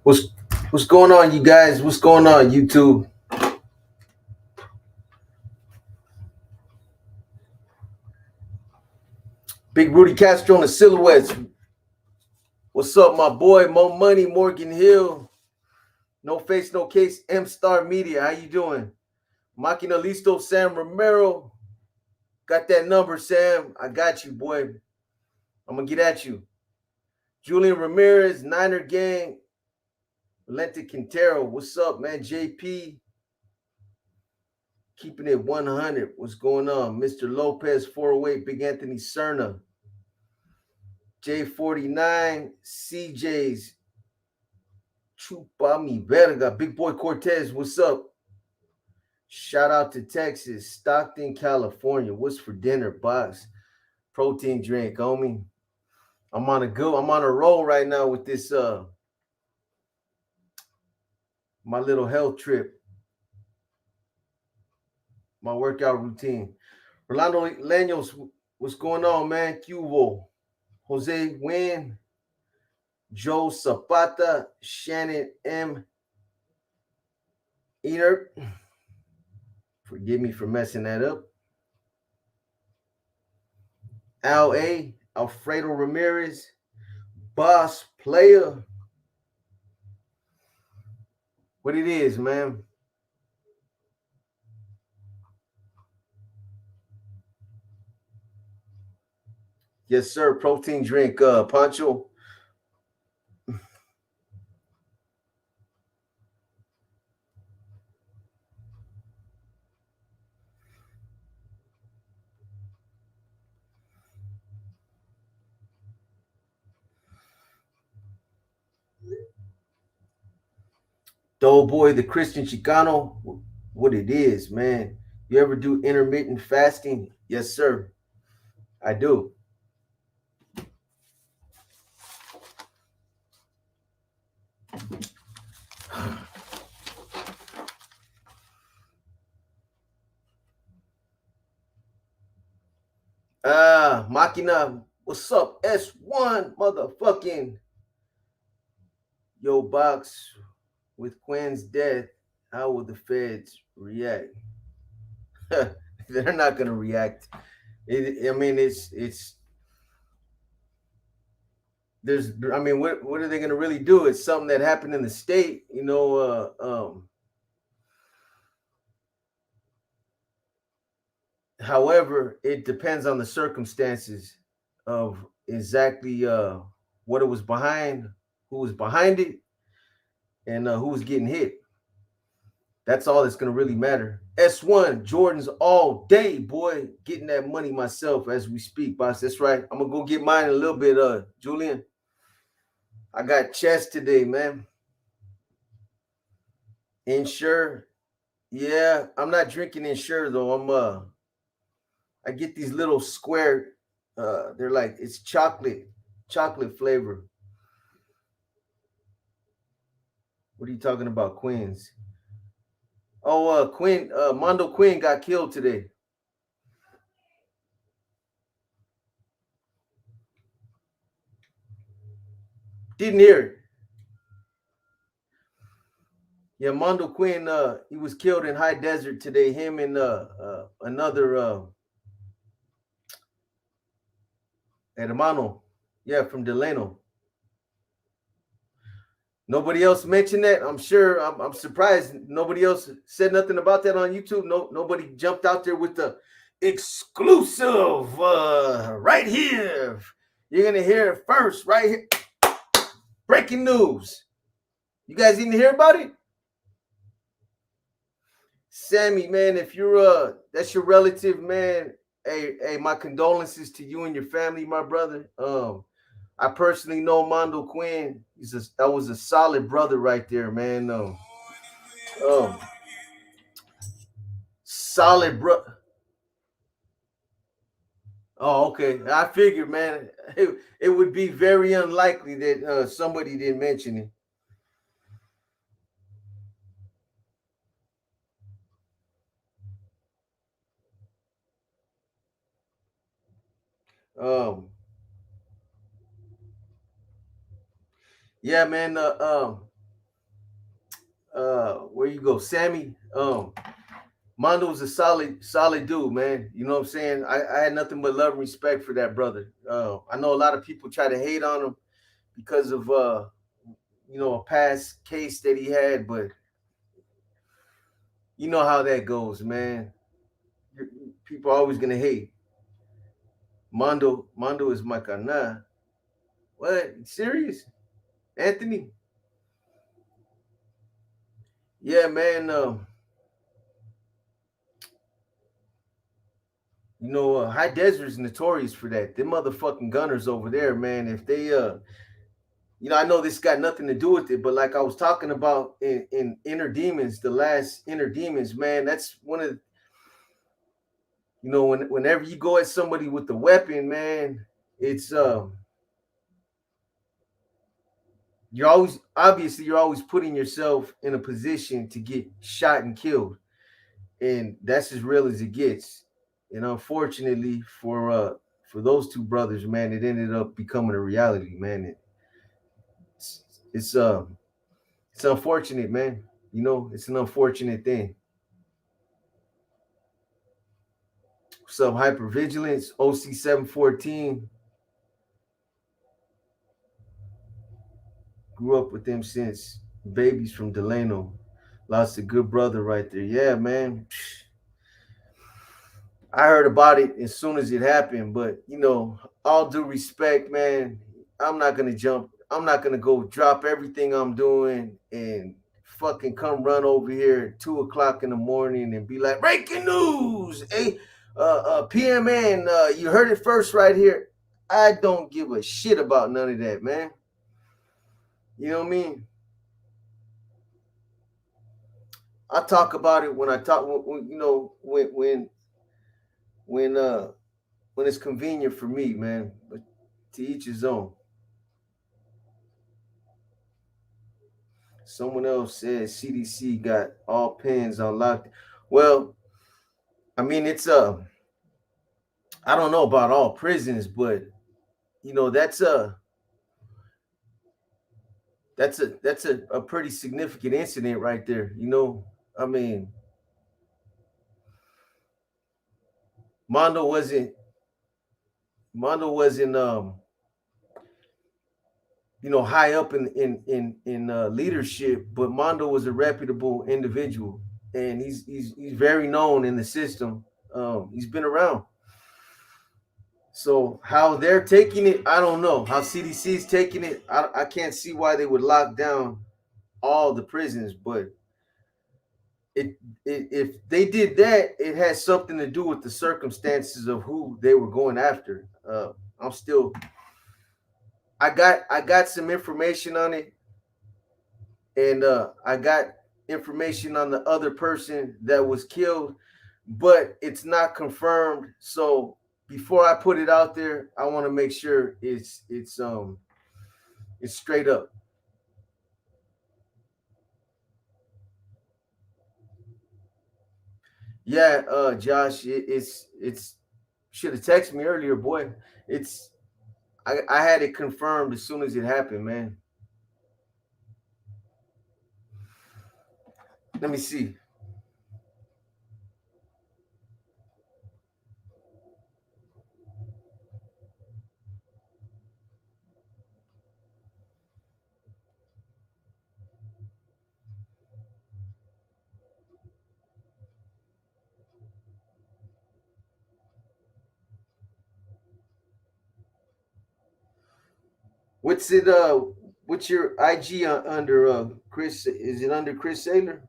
What's going on, you guys? What's going on, YouTube? Big Rudy Castro and the Silhouettes. What's up, my boy? Mo Money, Morgan Hill. No Face, No Case, M Star Media. How you doing? Machina Listo, Sam Romero. Got that number, Sam. I got you, boy. I'm going to get at you. Julian Ramirez, Niner Gang. Valente Quintero. What's up, man? JP. Keeping it 100. What's going on? Mr. Lopez, 408. Big Anthony Cerna. J49, CJ's, Chupa mi verga, Big Boy Cortez, what's up? Shout out to Texas, Stockton, California. What's for dinner, box? Protein drink, homie. I'm on a roll right now with this my little health trip, my workout routine. Rolando Leños, what's going on, man? Cuvo, Jose Wynn, Joe Zapata, Shannon M. Eater. Forgive me for messing that up. Al A. Alfredo Ramirez. Boss Player. What it is, man. Yes, sir. Protein drink, Pancho. Doughboy, the Christian Chicano. What it is, man. You ever do intermittent fasting? Yes, sir. I do. Machina, what's up? S1, motherfucking. Yo, box, with Quinn's death, how will the feds react? They're not gonna react. It's there's, I mean, what are they gonna really do? It's something that happened in the state, you know. However, it depends on the circumstances of exactly what it was behind, who was behind it, and who was getting hit. That's all that's gonna really matter. S1 Jordan's all day, boy, getting that money myself as we speak, boss. That's right. I'm gonna go get mine in a little bit, Julian. I got chest today, man. Ensure, yeah. I'm not drinking Ensure though. I get these little square. They're like, it's chocolate flavor. What are you talking about, Queens? Oh, Quinn, Mondo Quinn got killed today. Didn't hear it. Yeah, Mondo Quinn, he was killed in High Desert today. Him and another hermano, yeah, from Delano. Nobody else mentioned that. I'm sure. I'm surprised nobody else said nothing about that on YouTube. Nobody jumped out there with the exclusive right here. You're gonna hear it first, right here. Breaking news. You guys didn't hear about it? Sammy, man, if you're that's your relative, man. Hey, my condolences to you and your family, my brother. I personally know Mondo Quinn. That was a solid brother right there, man. Solid bro. Oh, okay. I figured, man, it would be very unlikely that somebody didn't mention it. Um, Yeah, man. Where you go, Sammy? Mondo's a solid dude, man. You know what I'm saying? I had nothing but love and respect for that brother. I know a lot of people try to hate on him because of a past case that he had, but you know how that goes, man. People are always gonna hate. Mondo is my carnal. What? Serious? Anthony? Yeah, man. High Desert is notorious for that. Them motherfucking gunners over there, man. If they I know this got nothing to do with it, but like I was talking about in Inner Demons, the last Inner Demons, man, that's one of whenever you go at somebody with the weapon, man, it's you're always putting yourself in a position to get shot and killed. And that's as real as it gets. And unfortunately for those two brothers, man, it ended up becoming a reality, man. It's it's uh it's unfortunate, man. It's an unfortunate thing. Some hypervigilance, OC 714. Grew up with them since babies from Delano. Lost a good brother right there. Yeah, man. I heard about it as soon as it happened, but all due respect, man, I'm not gonna jump. I'm not gonna go drop everything I'm doing and fucking come run over here at 2 o'clock in the morning and be like, breaking news, hey, PMN, you heard it first right here. I don't give a shit about none of that, man. You know what I mean? I talk about it when I talk, when when it's convenient for me, man. But to each his own. Someone else said CDC got all pens on lock. Well, I mean I don't know about all prisons, but that's a pretty significant incident right there. I mean, Mondo wasn't Mondo wasn't high up in leadership, but Mondo was a reputable individual, and he's very known in the system. He's been around. So how they're taking it, I don't know. How CDC is taking it, I can't see why they would lock down all the prisons, but if they did that, it has something to do with the circumstances of who they were going after. I'm still, I got some information on it, and I got information on the other person that was killed, but it's not confirmed. So before I put it out there, I want to make sure it's straight up. Yeah, Josh, it's should have texted me earlier, boy. It's I had it confirmed as soon as it happened, man. Let me see. What's it? What's your IG under? Chris? Is it under Chris Saylor?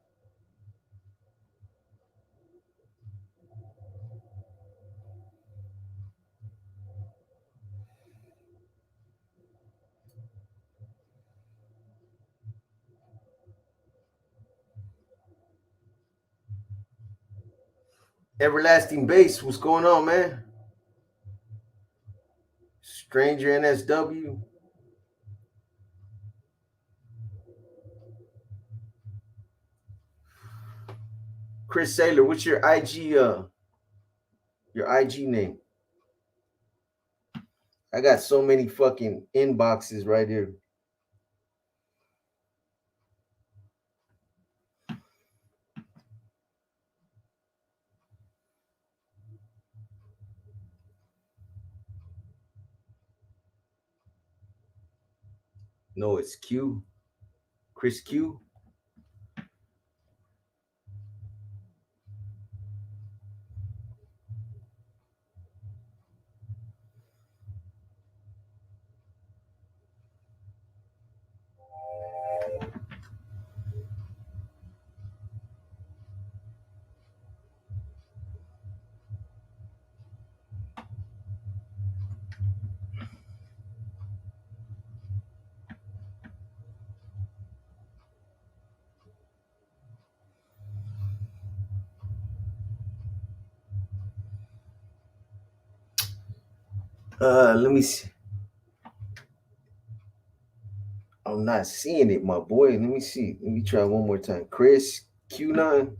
Everlasting Base. What's going on, man? Stranger NSW. Chris Saylor. What's your IG? Your IG name? I got so many fucking inboxes right here. No, it's Q. Chris Q. Let me see. I'm not seeing it, my boy. Let me see. Let me try one more time. Chris Q9.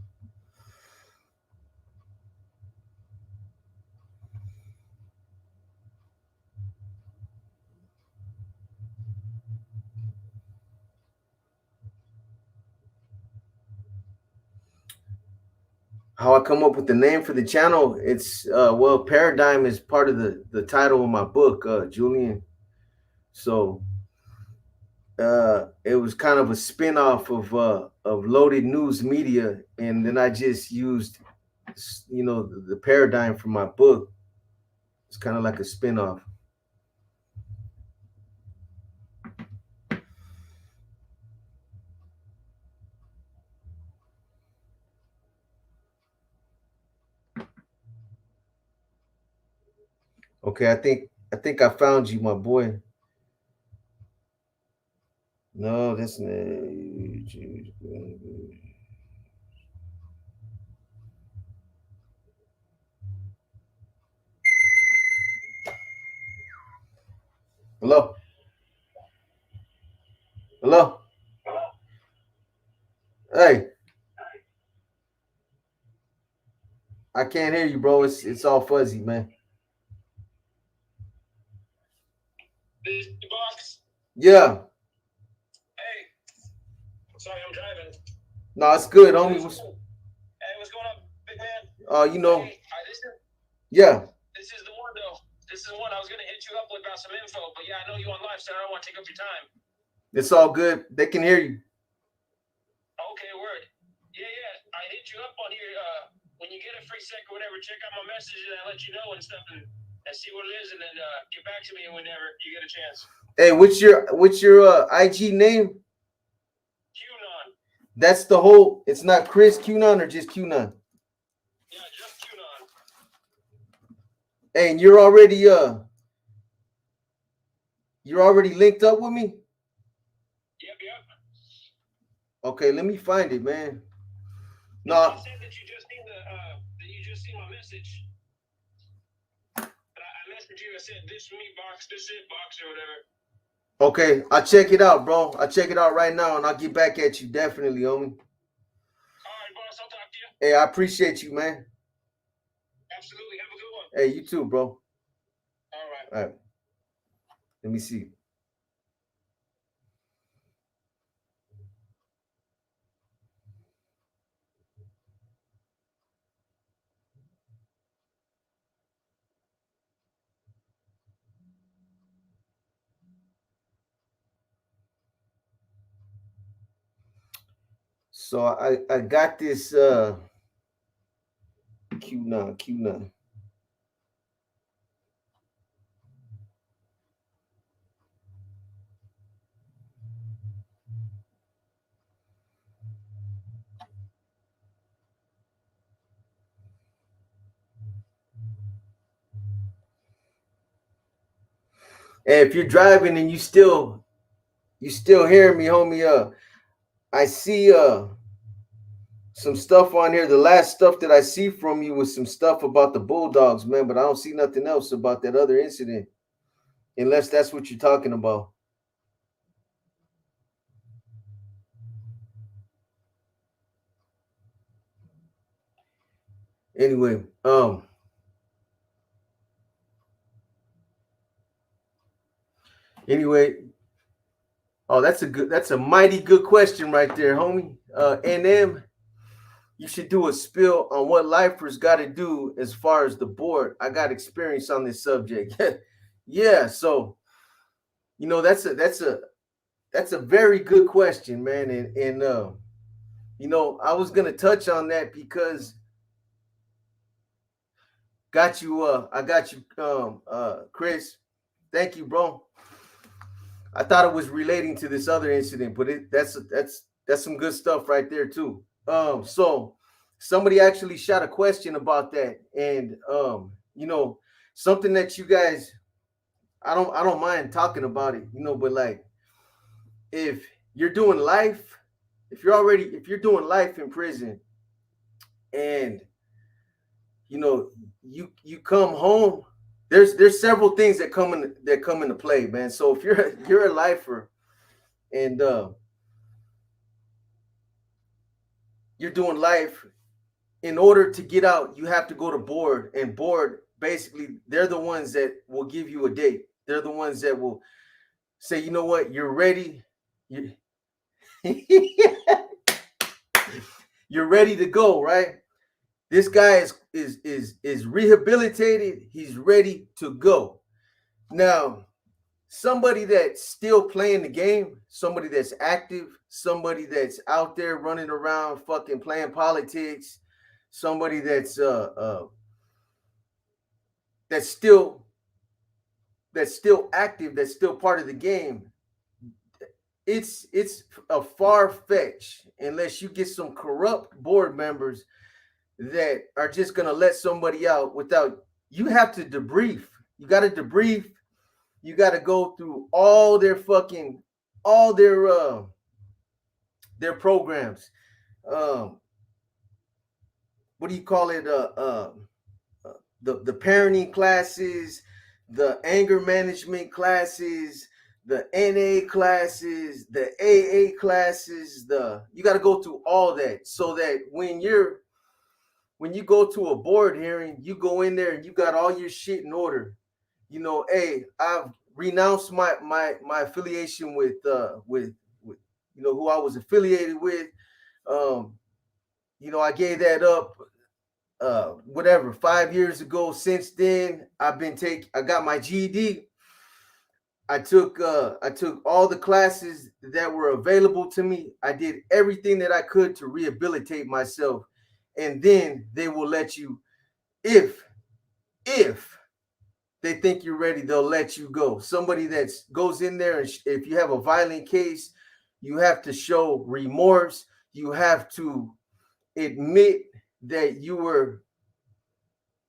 How I come up with the name for the channel? It's well, Paradigm is part of the title of my book, Julian. So it was kind of a spin-off of Loaded News Media, and then I just used the Paradigm from my book. It's kind of like a spin-off. Okay, I think I found you, my boy. No, that's not. Hello? Hello? Hey, I can't hear you, bro. It's all fuzzy, man. The box. Yeah. Hey. Sorry, I'm driving. No, it's good, homie. Hey, what's going on, big man? Hey, this is, yeah. This is the one, though. This is one I was going to hit you up with about some info, but yeah, I know you on live, so I don't want to take up your time. It's all good. They can hear you. Okay, word. Yeah. I hit you up on here. When you get a free sec or whatever, check out my message and I'll let you know and stuff and see what it is, and then get back to me whenever you get a chance. Hey, what's your IG name? QAnon. That's the whole. It's not Chris QAnon or just QAnon. Yeah, just QAnon. Hey, and you're already linked up with me? Yep. Okay, let me find it, man. No. You said that you just seen my message. But I messaged you. I said this me box, this it box or whatever. Okay, I'll check it out, bro. I'll check it out right now, and I'll get back at you definitely, homie. All right, boss. I'll talk to you. Hey, I appreciate you, man. Absolutely. Have a good one. Hey, you too, bro. All right. All right. Let me see. So I got this QAnon. And if you're driving and you still hearing me, homie, I see some stuff on here. The last stuff that I see from you was some stuff about the Bulldogs, man, but I don't see nothing else about that other incident, unless that's what you're talking about. Anyway, oh, that's a mighty good question right there, homie. NM, you should do a spill on what lifers got to do as far as the board. I got experience on this subject. Yeah, so that's a That's a very good question, man. And you know, I was gonna touch on that because got you. I got you, Chris. Thank you, bro. I thought it was relating to this other incident, but that's some good stuff right there too. So somebody actually shot a question about that, and you know, something that you guys, I don't mind talking about it, you know, but like if you're doing life, if you're doing life in prison, and you know you come home, there's several things that come into play, man. So if you're a lifer and you're doing life, in order to get out, you have to go to board, and board basically they're the ones that will give you a date. They're the ones that will say, you know what, you're ready. You, you're ready to go, right? This guy is rehabilitated. He's ready to go. Now, somebody that's still playing the game, somebody that's active, somebody that's out there running around fucking playing politics, somebody that's still active, that's still part of the game. It's a far fetch unless you get some corrupt board members that are just gonna let somebody out without. You have to debrief. You got to debrief. You got to go through all their programs. Um, what do you call it? The parenting classes, the anger management classes, the NA classes, the AA classes. You got to go through all that so that when you go to a board hearing, you go in there and you got all your shit in order. You know, hey, I've renounced my affiliation with you know who I was affiliated with. Um, you know, I gave that up whatever 5 years ago. Since then, I got my GED. I took all the classes that were available to me. I did everything that I could to rehabilitate myself. And then they will let you, if they think you're ready, they'll let you go. Somebody that goes in there, and if you have a violent case, you have to show remorse. You have to admit that you were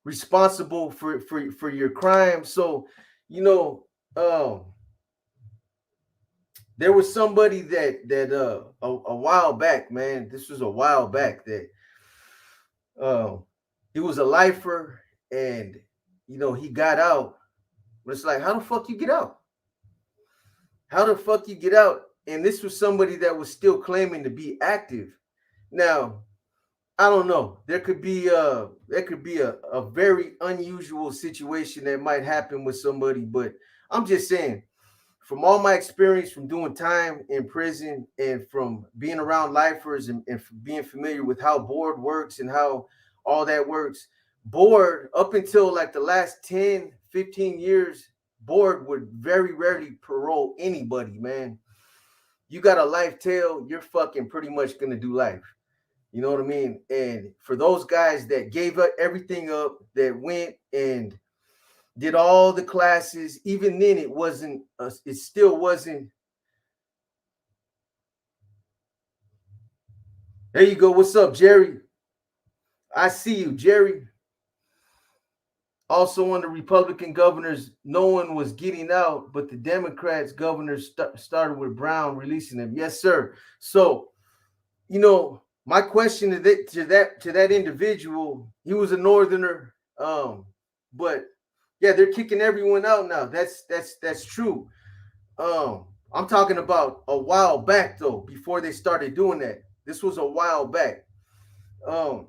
responsible for your crime. So, you know, there was somebody that a while back, man. This was a while back that he was a lifer, and you know he got out. But it's like, how the fuck you get out? How the fuck you get out? And this was somebody that was still claiming to be active. Now, I don't know. There could be a very unusual situation that might happen with somebody, but I'm just saying, from all my experience from doing time in prison and from being around lifers and being familiar with how board works and how all that works, board up until like the last 10, 15 years, board would very rarely parole anybody, man. You got a life tail, you're fucking pretty much gonna do life. You know what I mean? And for those guys that gave up everything up, that went and did all the classes, even then it still wasn't. There you go. What's up, Jerry? I see you, Jerry. Also on the Republican governors, no one was getting out, but the Democrats governors started with Brown releasing them. Yes, sir. So, you know, my question to that individual, he was a northerner, but yeah, they're kicking everyone out now. That's true. I'm talking about a while back though, before they started doing that. This was a while back. Um,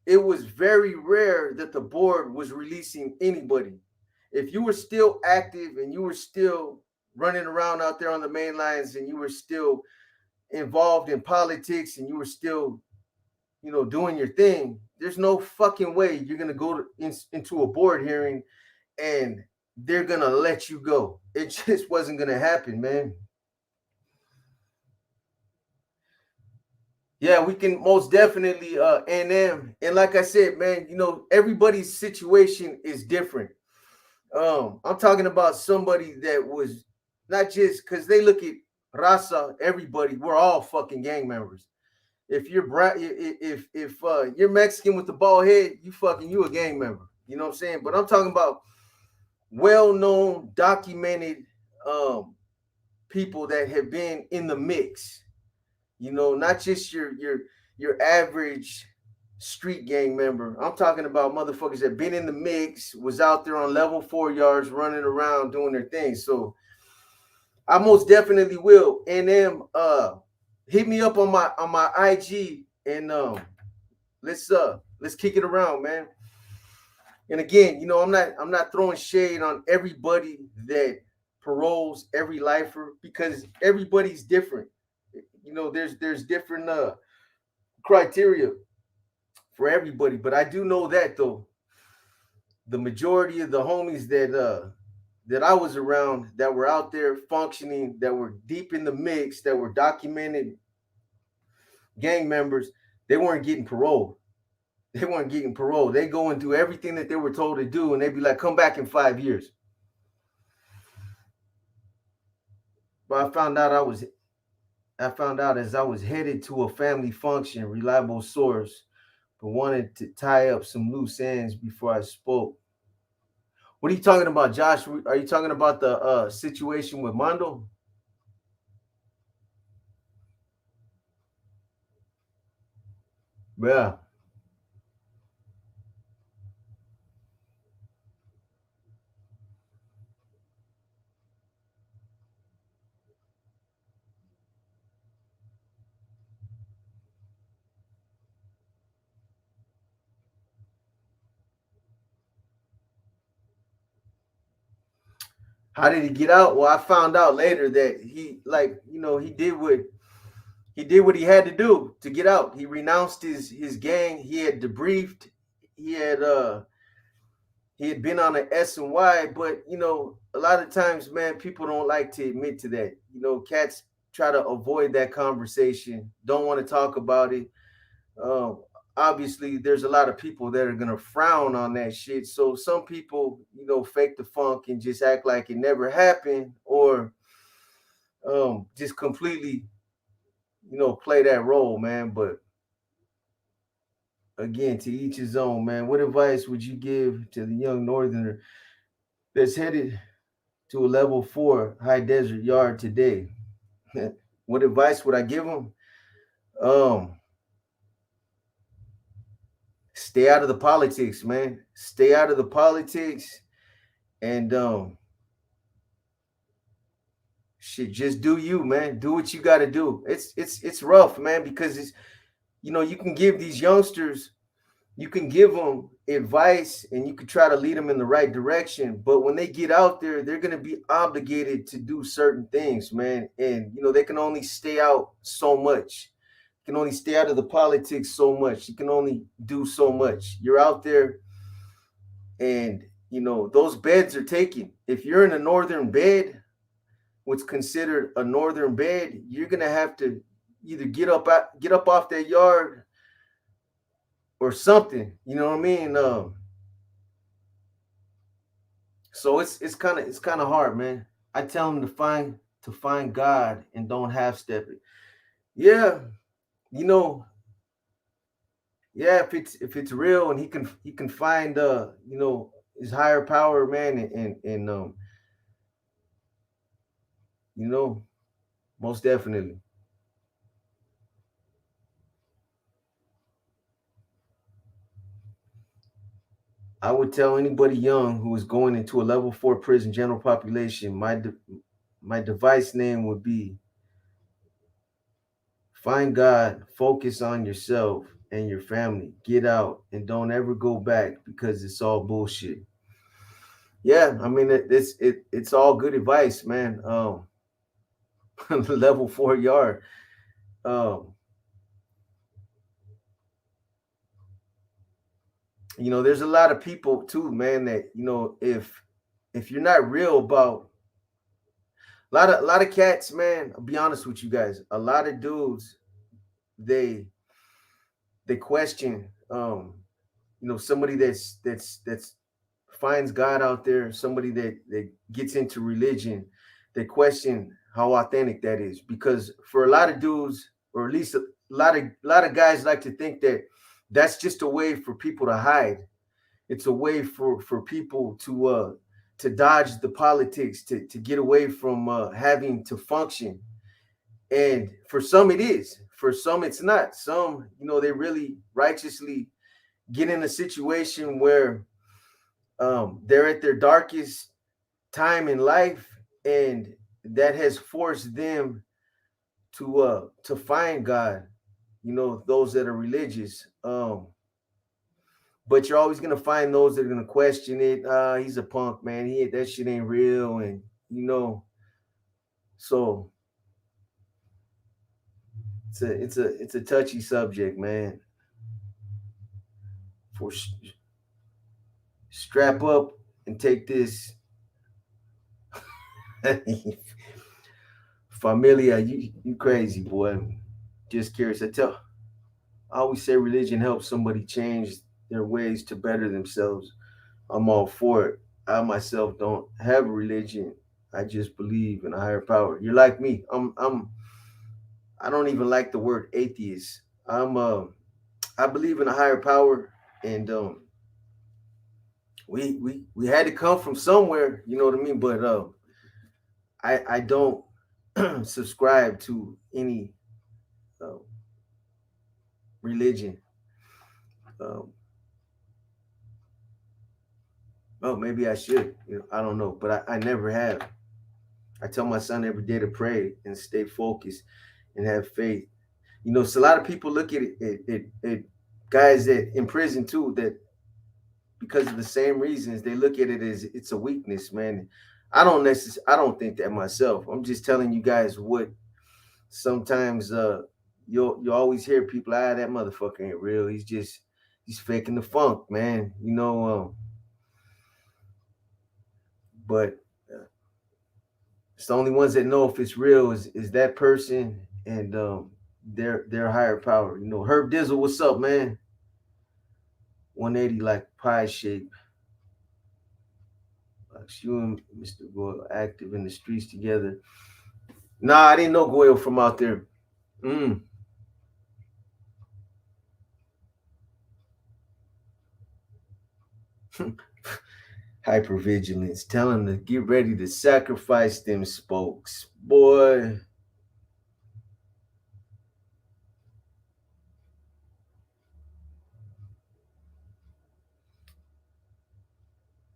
it was very rare that the board was releasing anybody. If you were still active and you were still running around out there on the main lines and you were still involved in politics and you were still, you know, doing your thing, there's no fucking way you're gonna go into a board hearing and they're gonna let you go. It just wasn't gonna happen, man. Yeah, we can most definitely and like I said, man, you know, everybody's situation is different. I'm talking about somebody that was not just because they look at raza, everybody, we're all fucking gang members. If you're brown, if you're Mexican with the bald head, you a gang member. You know what I'm saying? But I'm talking about well-known, documented um people that have been in the mix. You know, not just your average street gang member. I'm talking about motherfuckers that been in the mix, was out there on level 4 yards, running around doing their thing. So I most definitely will. And then hit me up on my IG and let's kick it around, man. And again, you know, I'm not throwing shade on everybody that paroles every lifer because everybody's different. You know, there's different criteria for everybody, but I do know that though the majority of the homies that I was around that were out there functioning, that were deep in the mix, that were documented gang members, they weren't getting parole. They weren't getting parole. They go and do everything that they were told to do, and they'd be like, "Come back in 5 years." But I found out as I was headed to a family function, reliable source, but wanted to tie up some loose ends before I spoke. What are you talking about, Josh? Are you talking about the situation with Mondo? Yeah. How did he get out? Well, I found out later that he, like, you know, he did what he had to do to get out. He renounced his gang. He had debriefed. He had uh he had been on an S&Y, but you know, a lot of times, man, people don't like to admit to that. You know, cats try to avoid that conversation, don't want to talk about it. Um, Obviously, there's a lot of people that are gonna frown on that shit. So some people, you know, fake the funk and just act like it never happened, or just completely, you know, play that role, man. But again, to each his own, man. What advice would you give to the young northerner that's headed to a level 4 high desert yard today? What advice would I give him? Um, Stay out of the politics, man. Stay out of the politics and shit, just do you, man. Do what you got to do. It's rough, man, because it's, you know, you can give these youngsters, you can give them advice and you can try to lead them in the right direction, but when they get out there, they're going to be obligated to do certain things, man. And you know, they can only stay out so much. You can only stay out of the politics so much. You can only do so much. You're out there and you know, those beds are taken. If you're in a northern bed, what's considered a northern bed, you're gonna have to either get up off that yard or something. You know what I mean? So it's kind of hard, man. I tell them to find God and don't half step it. Yeah, you know, yeah. If it's real and he can find you know, his higher power, man, and you know, most definitely. I would tell anybody young who is going into a level 4 prison general population, my device name would be find God, focus on yourself and your family, get out, and don't ever go back because it's all bullshit. Yeah, I mean it's all good advice, man. Level 4 yard. Um, you know, there's a lot of people too, man, that you know, if you're not real about a lot of cats, man, I'll be honest with you guys, a lot of dudes they question, somebody that's finds God out there, somebody that gets into religion, they question how authentic that is. Because for a lot of dudes, or at least a lot of guys, like to think that that's just a way for people to hide. It's a way for people to dodge the politics, to get away from having to function. And for some it is, for some it's not. Some, they really righteously get in a situation where they're at their darkest time in life, and that has forced them to find God. Those that are religious. But you're always gonna find those that are gonna question it. He's a punk, man. That shit ain't real, and so it's a touchy subject, man. For strap up and take this. Familia, you crazy, boy. Just curious. I always say religion helps somebody change their ways to better themselves. I'm all for it. I myself don't have a religion. I just believe in a higher power. You're like me. I don't even like the word atheist. I believe in a higher power, and we had to come from somewhere, you know what I mean? But I don't subscribe to any uh, religion. Um, oh, maybe I should. I don't know, but I never have. I tell my son every day to pray and stay focused and have faith. So a lot of people look at guys that in prison too, that because of the same reasons, they look at it as it's a weakness, man. I don't think that myself. I'm just telling you guys what sometimes you'll always hear people, that motherfucker ain't real. He's faking the funk, man. But it's the only ones that know if it's real is that person and their higher power. Herb Dizzle, what's up, man? 180 like pie shape. Like you and Mr. Goyle active in the streets together. Nah, I didn't know Goyle from out there. Hypervigilance. Tell them to get ready to sacrifice them spokes. Boy.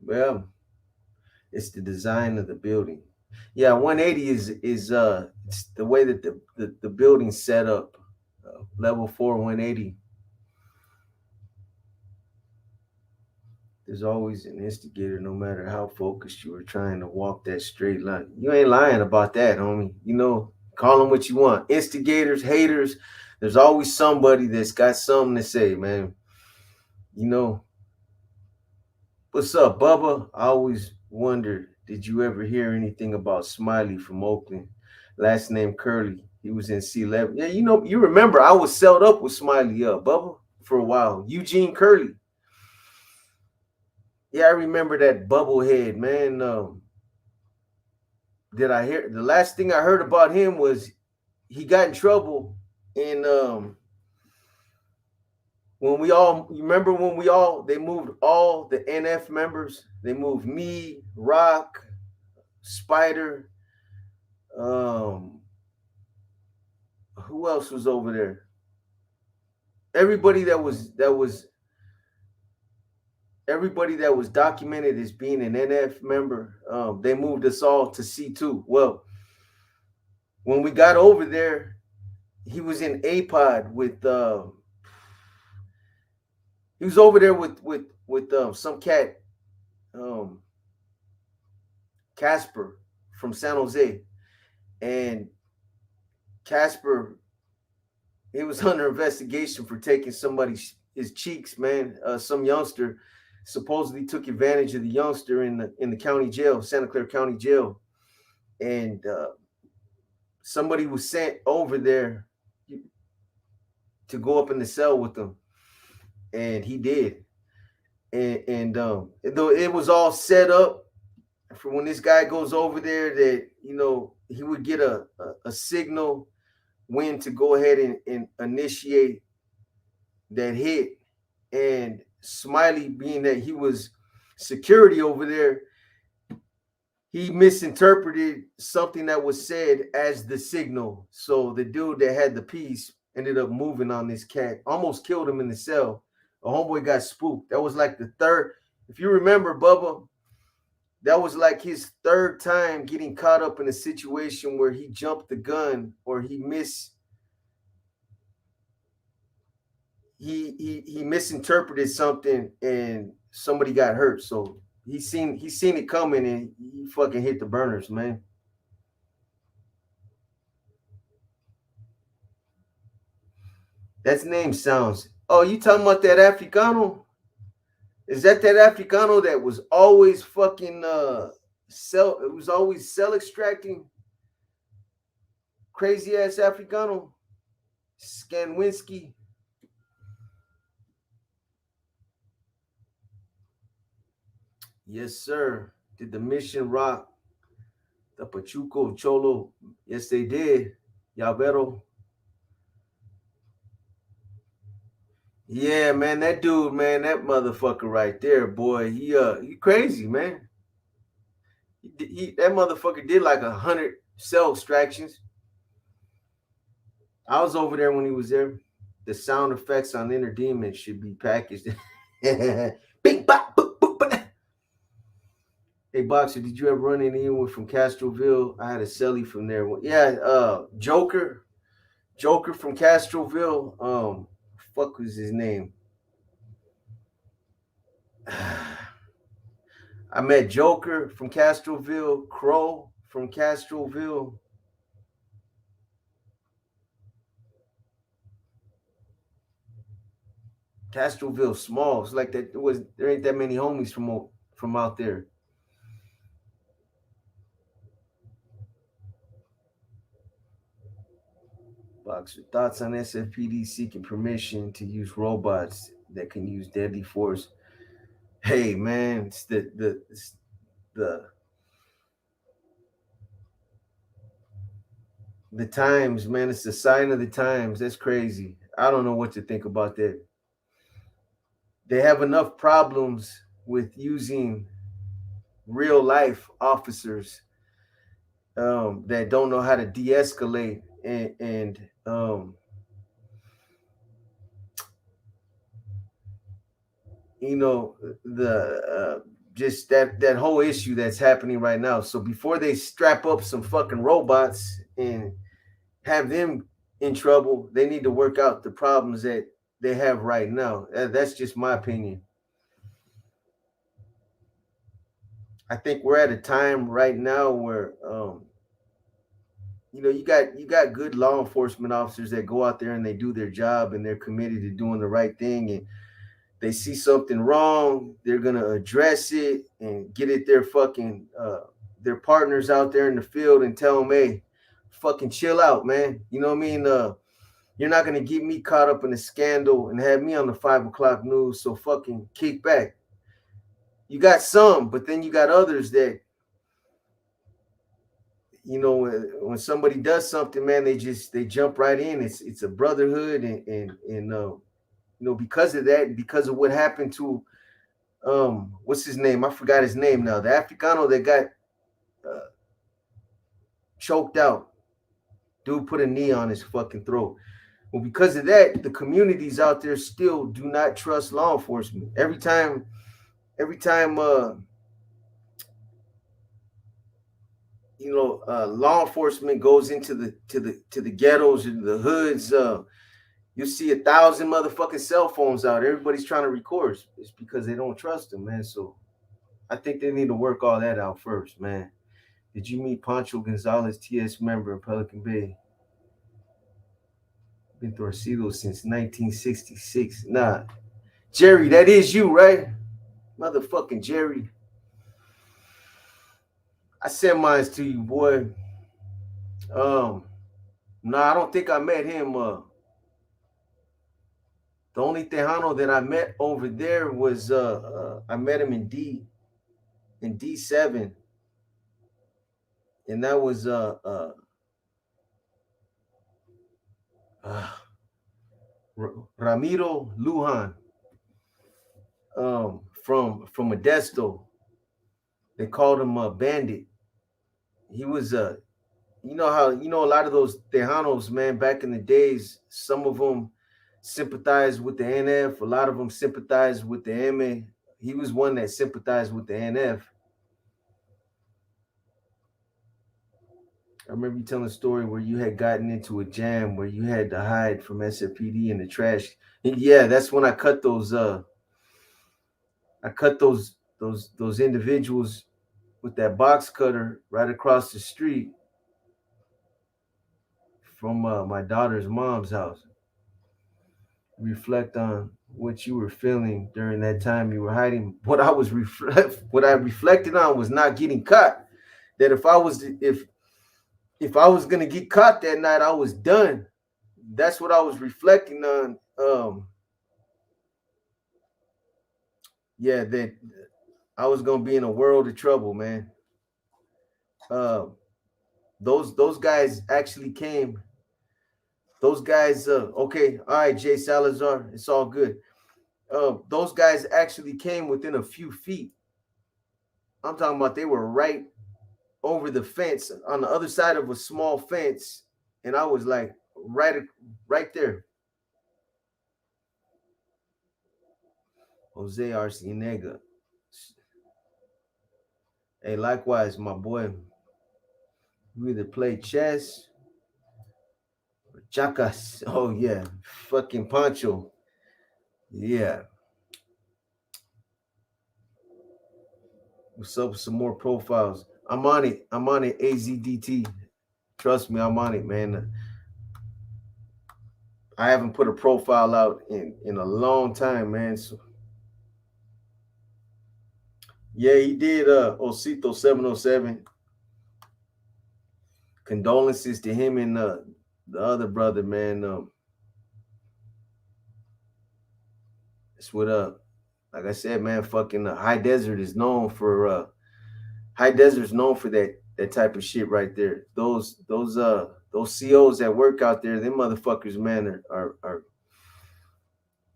Well, it's the design of the building. Yeah, 180 is it's the way that the building's set up. Level 4, 180. There's always an instigator, no matter how focused you are trying to walk that straight line. You ain't lying about that, homie. Call them what you want. Instigators, haters. There's always somebody that's got something to say, man. What's up, Bubba? I always wondered, did you ever hear anything about Smiley from Oakland? Last name Curly. He was in C11. Yeah, you remember I was set up with Smiley, Bubba, for a while. Eugene Curly. Yeah, I remember that bubblehead, man. Did I hear the last thing I heard about him was he got in trouble in when we all remember when they moved all the NF members. They moved me, Rock, Spider. Who else was over there? Everybody that was documented as being an NF member. They moved us all to C2. Well, when we got over there, he was in A-Pod with he was over there with some cat, Casper from San Jose, and Casper, he was under investigation for taking his cheeks, man. Some youngster supposedly took advantage of the youngster in the county jail, Santa Clara County Jail, and somebody was sent over there. to go up in the cell with him, and he did. And though it was all set up for when this guy goes over there, that he would get a signal when to go ahead and initiate that hit. And Smiley, being that he was security over there, he misinterpreted something that was said as the signal. So the dude that had the piece ended up moving on this cat, almost killed him in the cell. A homeboy got spooked. That was like the third, if you remember, Bubba, that was like his third time getting caught up in a situation where he jumped the gun or he misinterpreted something and somebody got hurt. So he seen it coming and he fucking hit the burners, man. That name sounds. Oh, you talking about that Africano? Is that Africano that was always fucking cell? It was always cell extracting. Crazy ass Africano. Skanwinski. Yes, sir. Did the mission rock the Pachuco Cholo? Yes, they did. Yavero. Yeah, man, that dude, man, that motherfucker right there, boy, he crazy, man. That motherfucker did like 100 cell extractions. I was over there when he was there. The sound effects on Inner Demon should be packaged. Bing, bop, boop, boop, boop. Hey, Boxer, did you ever run into anyone from Castroville? I had a celly from there. Yeah, Joker from Castroville. Fuck was his name? I met Joker from Castroville, Crow from Castroville. Castroville small. It's like that. There ain't that many homies from out there. Boxer, thoughts on SFPD seeking permission to use robots that can use deadly force? Hey, man, it's the times, man. It's the sign of the times. That's crazy. I don't know what to think about that. They have enough problems with using real life officers that don't know how to de-escalate and the just that whole issue that's happening right now. So before they strap up some fucking robots and have them in trouble, they need to work out the problems that they have right now. That's just my opinion. I think we're at a time right now where you got good law enforcement officers that go out there and they do their job and they're committed to doing the right thing, and they see something wrong, they're gonna address it and get it their partners out there in the field and tell them, hey, fucking chill out, man. You know what I mean? You're not gonna get me caught up in a scandal and have me on the 5 o'clock news. So fucking kick back. You got some, but then you got others that, when somebody does something, man, they jump right in. It's a brotherhood, and because of that, because of what happened to what's his name? I forgot his name now. The Africano that got choked out. Dude put a knee on his fucking throat. Well, because of that, the communities out there still do not trust law enforcement. Every time law enforcement goes into the ghettos and the hoods, you see 1,000 motherfucking cell phones out. Everybody's trying to record. It's because they don't trust them, man. So I think they need to work all that out first, man. Did you meet Pancho Gonzalez, TS member in Pelican Bay? Been Torcido since 1966. Nah. Jerry, that is you, right? Motherfucking Jerry. I sent mine to you, boy. No, I don't think I met him. The only Tejano that I met over there was I met him in D7, and that was Ramiro Lujan from Modesto. They called him a bandit. He was you know how a lot of those Tejanos, man, back in the days, some of them sympathized with the NF, a lot of them sympathized with the MA. He was one that sympathized with the NF. I remember you telling a story where you had gotten into a jam where you had to hide from SFPD in the trash. And yeah, that's when I cut those those individuals with that box cutter right across the street from my daughter's mom's house. Reflect on what you were feeling during that time you were hiding. What I reflected on was not getting caught. That if I was gonna get caught that night, I was done. That's what I was reflecting on. Yeah, that I was gonna be in a world of trouble, man. Those guys actually came. Those guys, okay, all right, Jay Salazar, it's all good. Those guys actually came within a few feet. I'm talking about they were right over the fence on the other side of a small fence, and I was like right there. Jose Arcienega. Hey, likewise, my boy. You either play chess or chacas. Oh yeah, fucking Pancho. Yeah. What's up with some more profiles? I'm on it. AZDT. Trust me, I'm on it, man. I haven't put a profile out in a long time, man. So yeah, he did Osito 707. Condolences to him and the other brother, man. It's what like I said, man, fucking High Desert is known for High Desert's known for that type of shit right there. Those COs that work out there, them motherfuckers, man, are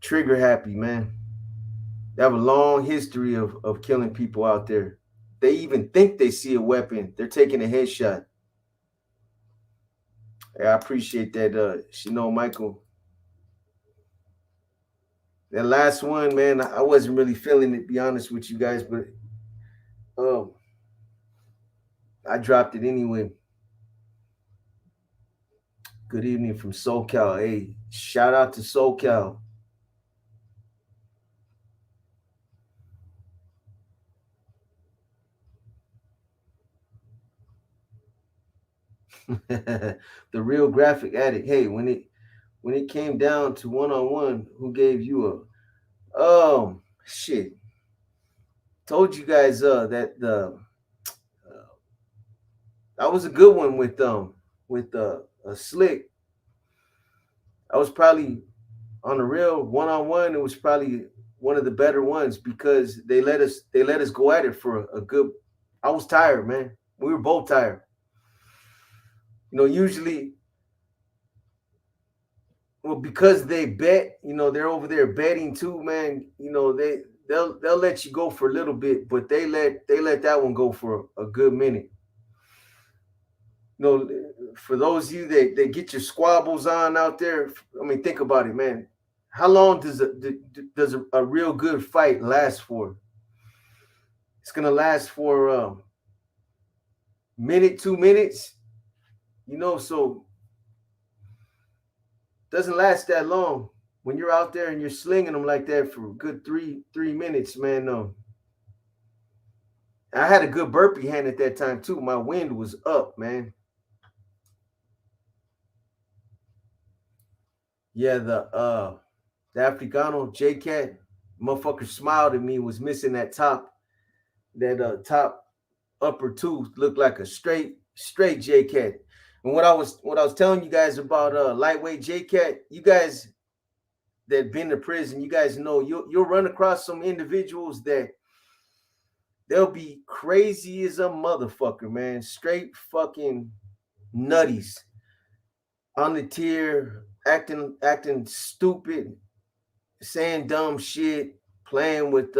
trigger happy, man. They have a long history of killing people out there. They even think they see a weapon, they're taking a headshot. Hey, I appreciate that, Michael. That last one, man, I wasn't really feeling it, to be honest with you guys, but I dropped it anyway. Good evening from SoCal. Hey, shout out to SoCal. The real graphic addict. Hey, when it came down to one-on-one, who gave you a shit? Told you guys that the that was a good one with a Slick. I was probably on the real one-on-one. It was probably one of the better ones because they let us go at it for a good. I was tired, man. We were both tired. Usually, well, because they bet, they're over there betting too, man. They'll let you go for a little bit, but they let that one go for a good minute. For those of you that get your squabbles on out there, I mean, think about it, man. How long does a real good fight last for? It's gonna last for a minute, 2 minutes. So doesn't last that long when you're out there and you're slinging them like that for a good three minutes, man. I had a good burpee hand at that time too. My wind was up, man. Yeah, the Africano J-Cat motherfucker smiled at me, was missing that top upper tooth, looked like a straight J-Cat. And what I was telling you guys about lightweight J-Cat, you guys that been to prison, you guys know you'll run across some individuals that they'll be crazy as a motherfucker, man. Straight fucking nutties on the tier, acting stupid, saying dumb shit, playing with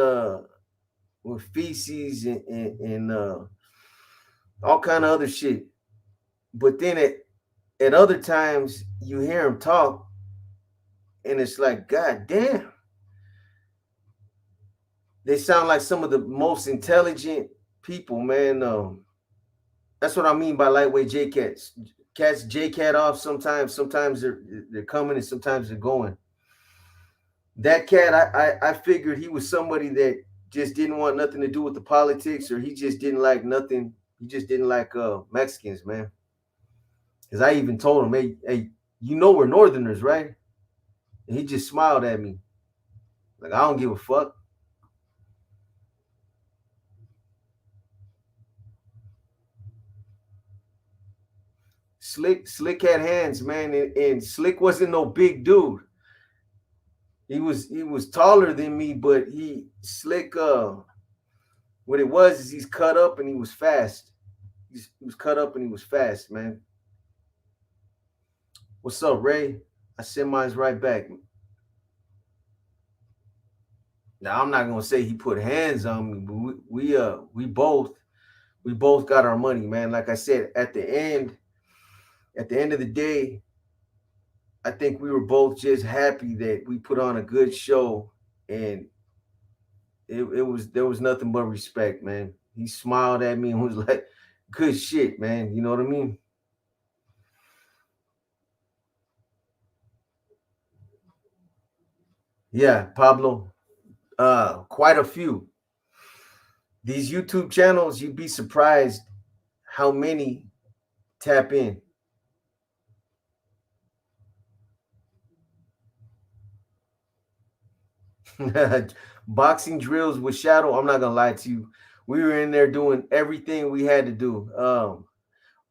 feces and all kind of other shit. But then at other times you hear them talk, and it's like, God damn. They sound like some of the most intelligent people, man. That's what I mean by lightweight J cats. Cats J cat off sometimes. Sometimes they're coming and sometimes they're going. That cat, I figured he was somebody that just didn't want nothing to do with the politics, or he just didn't like nothing. He just didn't like Mexicans, man. Because I even told him, hey, you know we're Northerners, right? And he just smiled at me. Like, I don't give a fuck. Slick had hands, man, and Slick wasn't no big dude. He was taller than me, but Slick what it was is he's cut up and he was fast. He was cut up and he was fast, man. What's up, Ray? I sent mine right back. Now I'm not gonna say he put hands on me, but we both got our money, man. Like I said, at the end of the day, I think we were both just happy that we put on a good show, and there was nothing but respect, man. He smiled at me and was like, good shit, man. You know what I mean? Yeah, Pablo. Quite a few. These YouTube channels, you'd be surprised how many tap in. Boxing drills with Shadow. I'm not gonna lie to you. We were in there doing everything we had to do.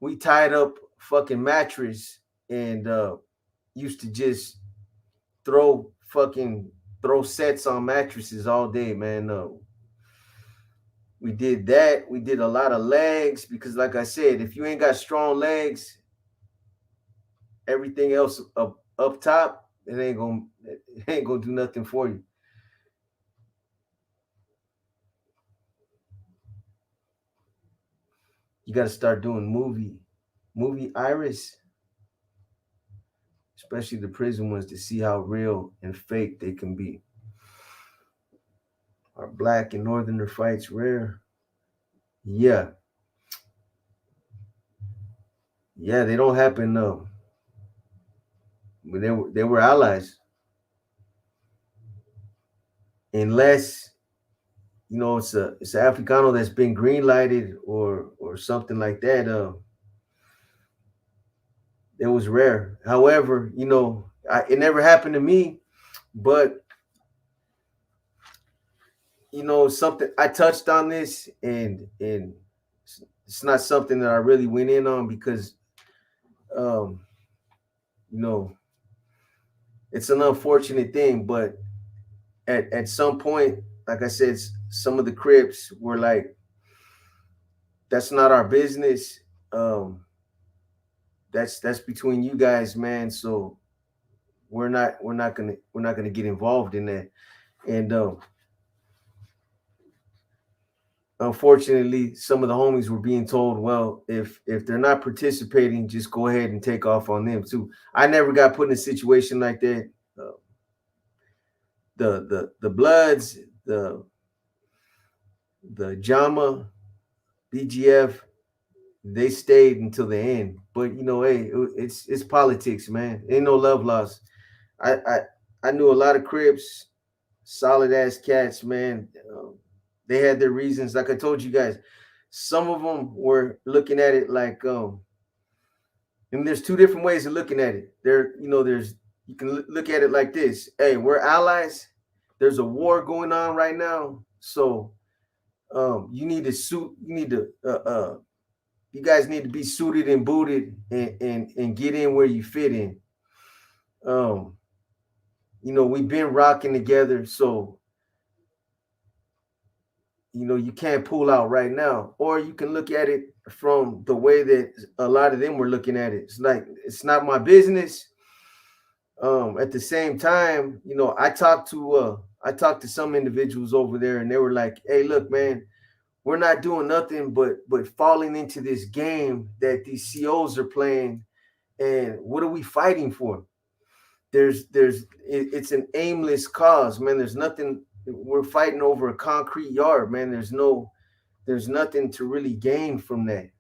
We tied up fucking mattress and used to just throw sets on mattresses all day, man. We did that. We did a lot of legs because, like I said, if you ain't got strong legs, everything else up top, it ain't gonna do nothing for you. You got to start doing movie iris, especially the prison ones, to see how real and fake they can be. Are black and northerner fights rare? Yeah. Yeah, they don't happen but they were allies. Unless it's an Africano that's been green lighted or something like that. It was rare. However, it never happened to me, but something I touched on this, and it's not something that I really went in on because um it's an unfortunate thing, but at some point, like I said, some of the Crips were like, that's not our business. That's between you guys, man. So we're not gonna get involved in that. And unfortunately, some of the homies were being told, well, if they're not participating, just go ahead and take off on them too. I never got put in a situation like that. The Bloods, the JAMA, BGF, they stayed until the end. But hey, it's politics, man. Ain't no love lost. I knew a lot of Crips, solid ass cats, man. They had their reasons. Like I told you guys, some of them were looking at it like, and there's two different ways of looking at it. There's you can look at it like this. Hey, we're allies. There's a war going on right now, so you need to suit. You need to you guys need to be suited and booted and get in where you fit in. we've been rocking together, so you can't pull out right now. Or you can look at it from the way that a lot of them were looking at it. It's like, it's not my business. At the same time, I talked to some individuals over there, and they were like, "Hey, look, man, we're not doing nothing but falling into this game that these COs are playing, and what are we fighting for? It's an aimless cause, man. There's nothing. We're fighting over a concrete yard, man. There's nothing to really gain from that.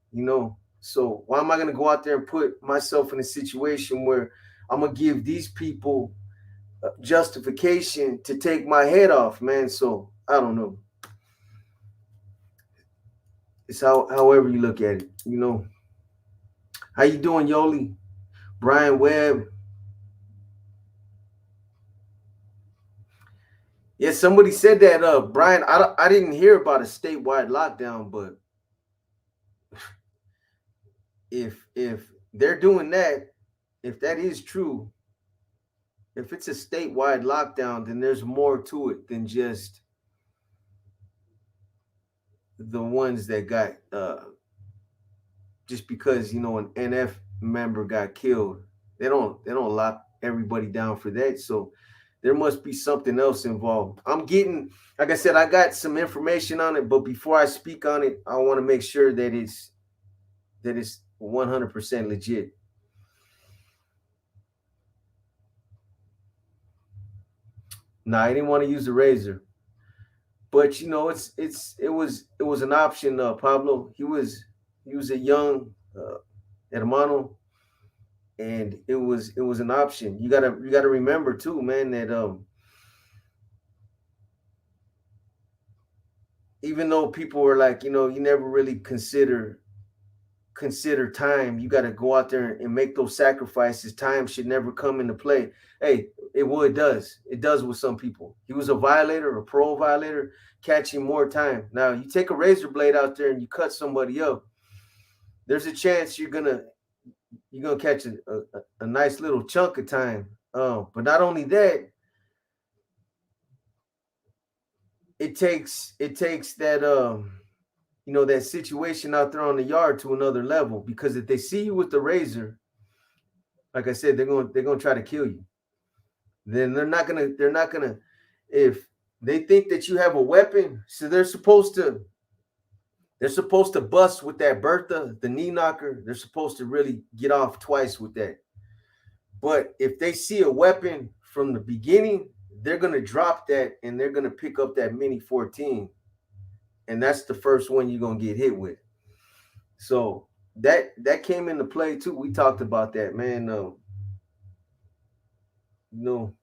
So why am I gonna go out there and put myself in a situation where I'm gonna give these people justification to take my head off, man? So I don't know. It's however you look at it. How you doing, Yoli? Brian Webb. Yeah, somebody said that, Brian. I didn't hear about a statewide lockdown, but if they're doing that, if that is true, if it's a statewide lockdown, then there's more to it than just the ones that got just because an NF member got killed. They don't lock everybody down for that. So there must be something else involved. Like I said, I got some information on it, but before I speak on it, I want to make sure that it's 100% legit. No, I didn't want to use the razor, but it was an option. Pablo, he was a young hermano, and it was an option. You gotta remember too, man, that even though people were like, you never really consider time. You got to go out there and make those sacrifices. Time should never come into play. Hey, it does. It does with some people. He was a violator, a parole violator, catching more time. Now you take a razor blade out there and you cut somebody up. There's a chance you're gonna catch a nice little chunk of time. But not only that, it takes that situation out there on the yard to another level, because if they see you with the razor, like I said, they're going to try to kill you. Then they're not gonna if they think that you have a weapon. So they're supposed to bust with that Bertha, the knee knocker. They're supposed to really get off twice with that. But if they see a weapon from the beginning, they're going to drop that and they're going to pick up that mini 14, and that's the first one you're going to get hit with. So that came into play too. We talked about that, man. No,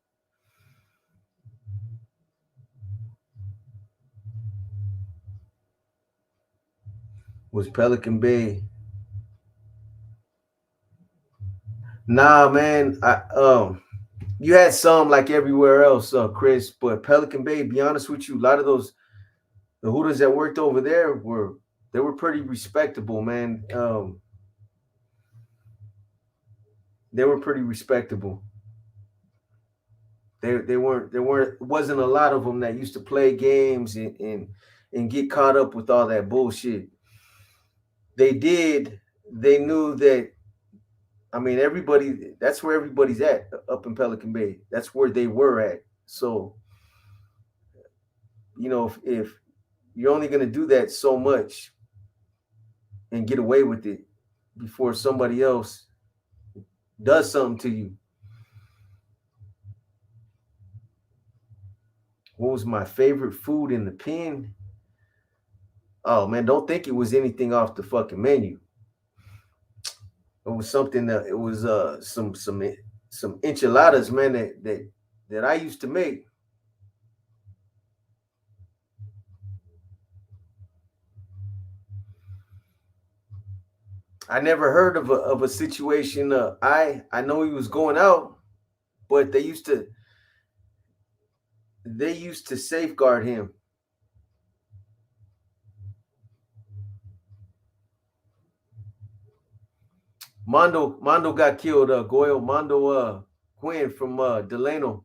was Pelican Bay. Nah, man. You had some like everywhere else, Chris, but Pelican Bay, be honest with you, a lot of the hooters that worked over there were pretty respectable, man. They were pretty respectable. They weren't there weren't wasn't a lot of them that used to play games and get caught up with all that bullshit. They did. They knew that. I mean, everybody. That's where everybody's at up in Pelican Bay. That's where they were at. So if you're only gonna do that so much and get away with it before somebody else does something to you. What was my favorite food in the pen? Oh man, don't think it was anything off the fucking menu. It was something that it was some enchiladas, man, that I used to make. I never heard of a situation. I know he was going out, but they used to safeguard him. Mondo got killed. Goyle Mondo Quinn from Delano.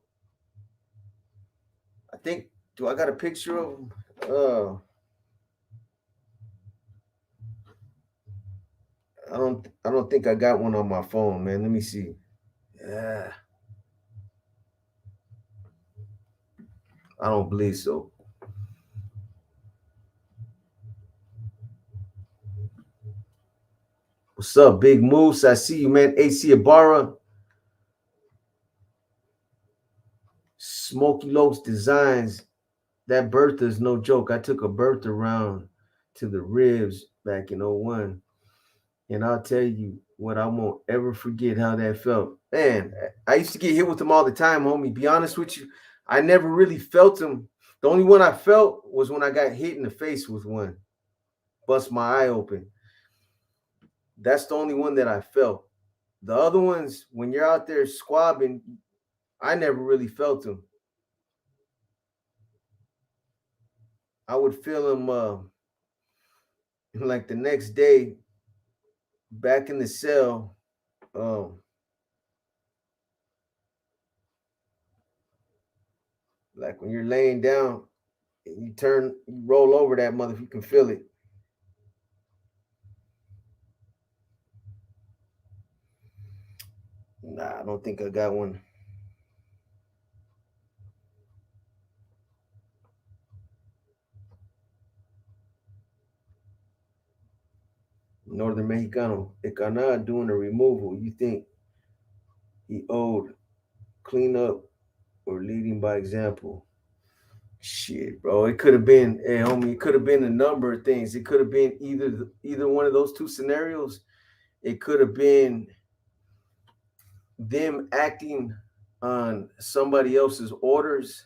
think, do I got a picture of him? I don't think I got one on my phone, man. Let me see. Yeah. I don't believe so. What's up, Big Moose? I see you, man. AC Ibarra. Smoky Lokes Designs. That Bertha is no joke. I took a Bertha around to the ribs back in 01. And I'll tell you what, I won't ever forget how that felt. Man, I used to get hit with them all the time, homie. Be honest with you, I never really felt them. The only one I felt was when I got hit in the face with one. Bust my eye open. That's the only one that I felt. The other ones, when you're out there squabbing, I never really felt them. I would feel them like the next day back in the cell. Like when you're laying down and you roll over that mother, you can feel it. Nah, I don't think I got one. Northern Mexicano, Ecana doing a removal. You think he owed cleanup or leading by example? Shit, bro. It could have been, hey homie, it could have been a number of things. It could have been either one of those two scenarios. It could have been them acting on somebody else's orders.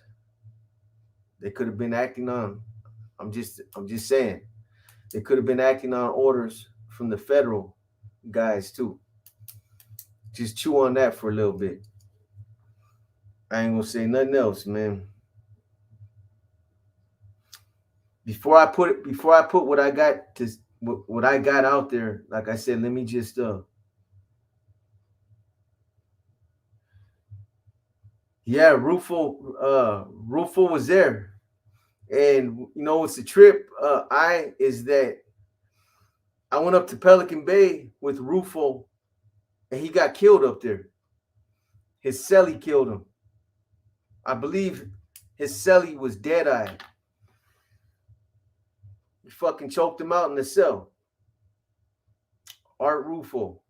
They could have been acting on, I'm just saying, they could have been acting on orders from the federal guys too. Just chew on that for a little bit. I ain't gonna say nothing else, man. Before I put what I got to what I got out there, like I said, let me just yeah, Rufo was there. And you know what's the trip? Is that I went up to Pelican Bay with Rufo and he got killed up there. His celly killed him. I believe his celly was dead-eyed. He fucking choked him out in the cell. Art Rufo.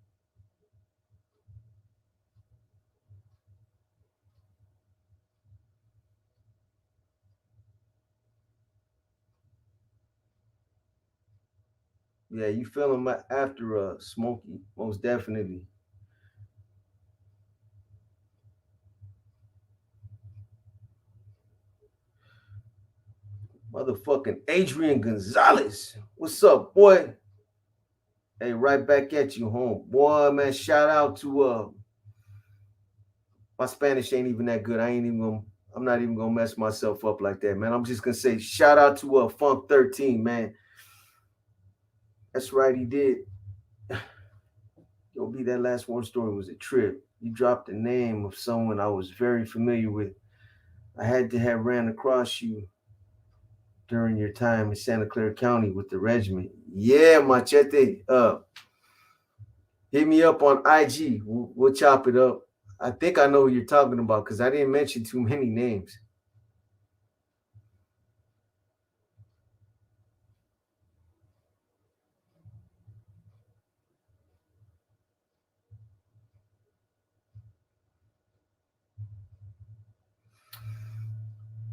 Yeah, you feel him after Smokey, most definitely. Motherfucking Adrian Gonzalez. What's up, boy? Hey, right back at you, home. Boy, man, shout out to my Spanish ain't even that good. I'm not even gonna mess myself up like that, man. I'm just gonna say shout out to Funk 13, man. That's right, he did. Yo, B, that last one story was a trip. You dropped the name of someone I was very familiar with. I had to have ran across you during your time in Santa Clara County with the regiment. Yeah, Machete. Hit me up on IG. We'll chop it up. I think I know who you're talking about because I didn't mention too many names.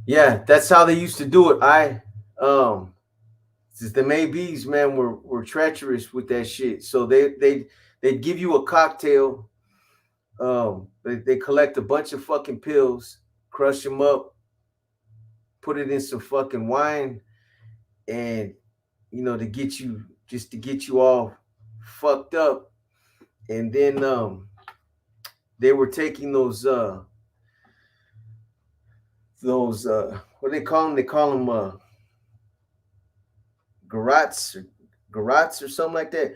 Yeah, that's how they used to do it. Since the Maybes, man, were treacherous with that shit. So they'd give you a cocktail. They collect a bunch of fucking pills, crush them up, put it in some fucking wine, and to get you all fucked up. And then they were taking those what do they call them? They call them garrots or something like that,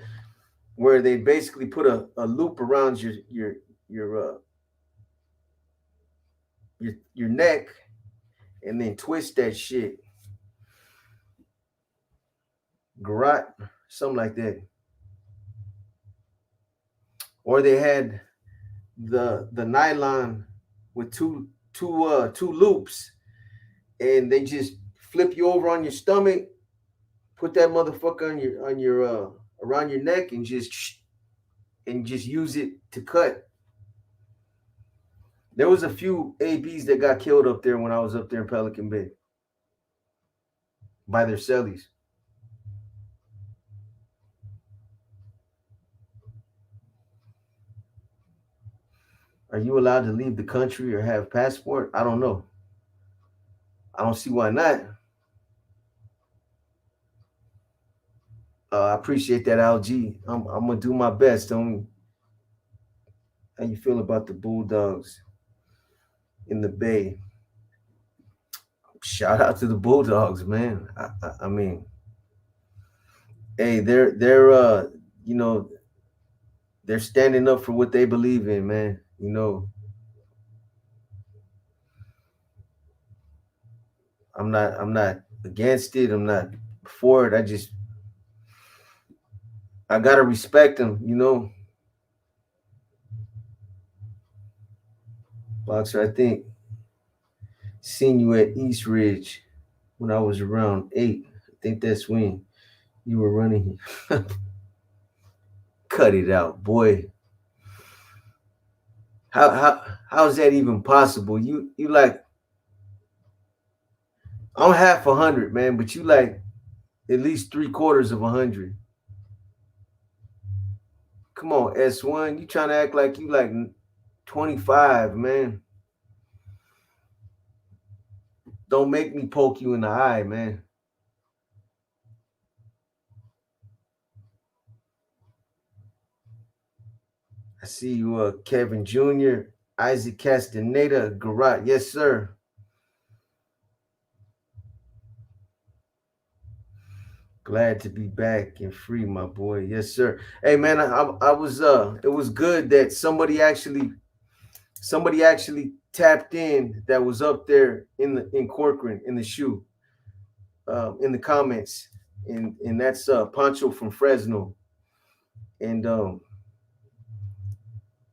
where they basically put a loop around your neck, and then twist that shit. Garrote, something like that. Or they had the nylon with two loops, and they just flip you over on your stomach, put that motherfucker on your around your neck, and just use it to cut. There was a few ABs that got killed up there when I was up there in Pelican Bay by their cellies. Are you allowed to leave the country or have passport? I don't know. I don't see why not. I appreciate that, LG. I'm gonna do my best, homie. How you feel about the Bulldogs in the Bay? Shout out to the Bulldogs, man. I mean, hey, they're you know, they're standing up for what they believe in, man. You know, I'm not against it. I'm not for it. I gotta respect them, you know. Boxer, I think seen you at East Ridge when I was around 8. I think that's when you were running. Cut it out, boy. How's that even possible? You like, I'm half 100, man, but you like at least 3/4 of 100. Come on, S1. You trying to act like you like 25, man. Don't make me poke you in the eye, man. I see you, Kevin Jr., Isaac Castaneda, Garrote. Yes, sir. Glad to be back and free, my boy. Yes, sir. Hey, man, I was it was good that somebody actually tapped in that was up there in Corcoran in the shoe, in the comments, and that's Pancho from Fresno, and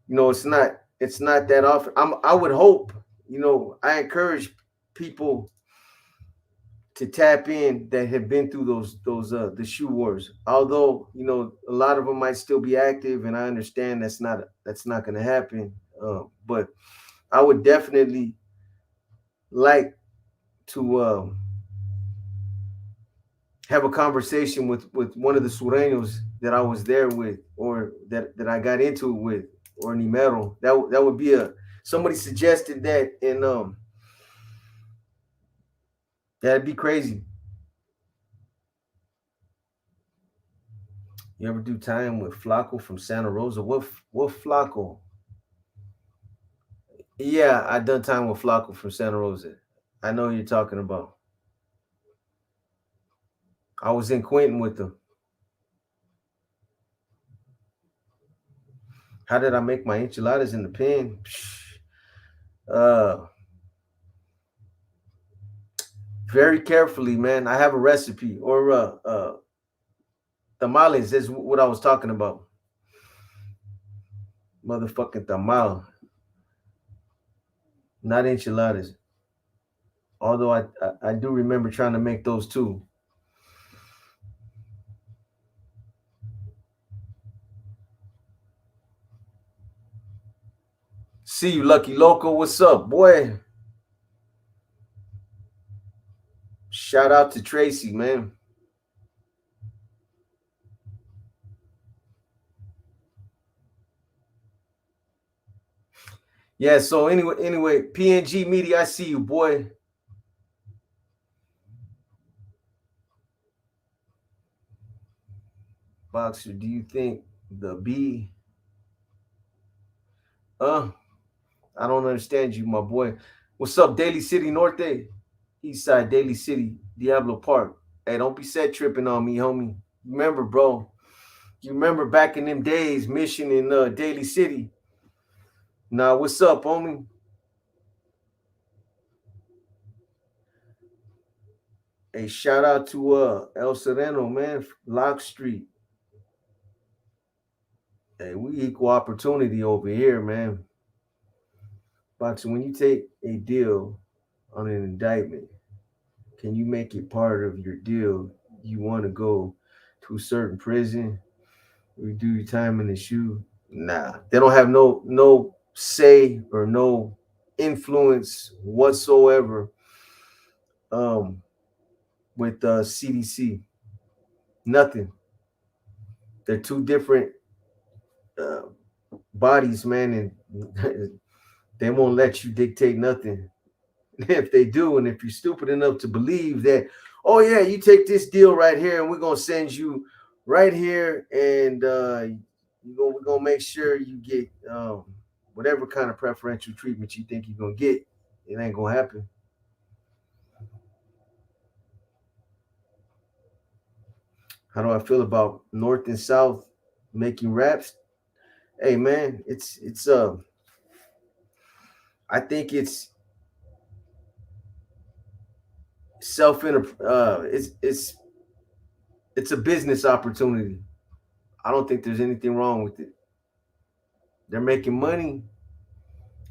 you know, it's not that often. I would hope, you know, I encourage people to tap in that have been through those the shoe wars. Although, you know, a lot of them might still be active, and I understand that's not going to happen. But I would definitely like to have a conversation with one of the sureños that I was there with, or that I got into it with, or Nimero. That would be a somebody suggested that, and that'd be crazy. You ever do time with Flacco from Santa Rosa? What Flacco? Yeah, I done time with Flacco from Santa Rosa. I know who you're talking about. I was in Quentin with them. How did I make my enchiladas in the pen? Very carefully, man. I have a recipe, or tamales is what I was talking about. Motherfucking tamal, not enchiladas. Although I do remember trying to make those too. See you, Lucky Loco. What's up, boy? Shout out to Tracy, man. Yeah, so anyway, PNG Media, I see you, boy. Boxer, do you think the B I don't understand you, my boy. What's up, Daly City Norte? Eastside Daly City, Diablo Park. Hey, don't be set tripping on me, homie. Remember, bro. You remember back in them days, Mission in Daly City. Nah, what's up, homie? Hey, shout out to El Sereno, man, Lock Street. Hey, we equal opportunity over here, man. Boxing, when you take a deal on an indictment, can you make it part of your deal? You want to go to a certain prison, or you do your time in the shoe? Nah, they don't have no say or no influence whatsoever um with CDC. Nothing. They're two different uh, bodies, man, and they won't let you dictate nothing. If they do, and if you're stupid enough to believe that, oh yeah, you take this deal right here, and we're gonna send you right here, and we're gonna make sure you get whatever kind of preferential treatment you think you're gonna get, it ain't gonna happen. How do I feel about North and South making raps? Hey man, it's I think it's self it's a business opportunity. I don't think there's anything wrong with it. They're making money.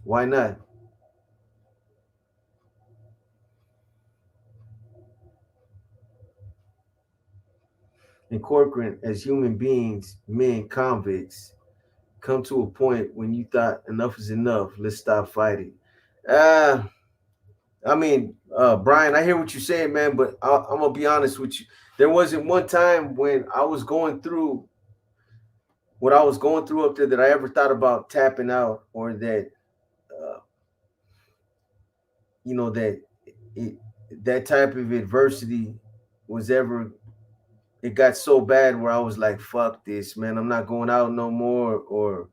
Why not? And Corcoran, as human beings, men convicts, come to a point when you thought enough is enough. Let's stop fighting. Uh, Brian, I hear what you're saying, man, but I'm gonna be honest with you. There wasn't one time when I was going through what I was going through up there that I ever thought about tapping out, or that uh, that it, that type of adversity was ever, it got so bad where I was like, fuck this, man. I'm not going out no more, or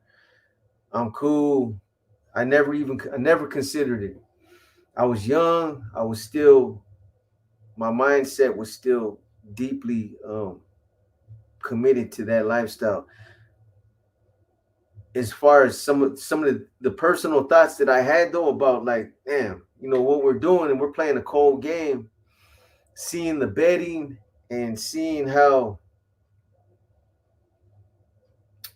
I'm cool. I never considered it. I was young. I was still, my mindset was still deeply committed to that lifestyle. As far as some of the personal thoughts that I had though about, like, damn, what we're doing, and we're playing a cold game, seeing the betting and seeing how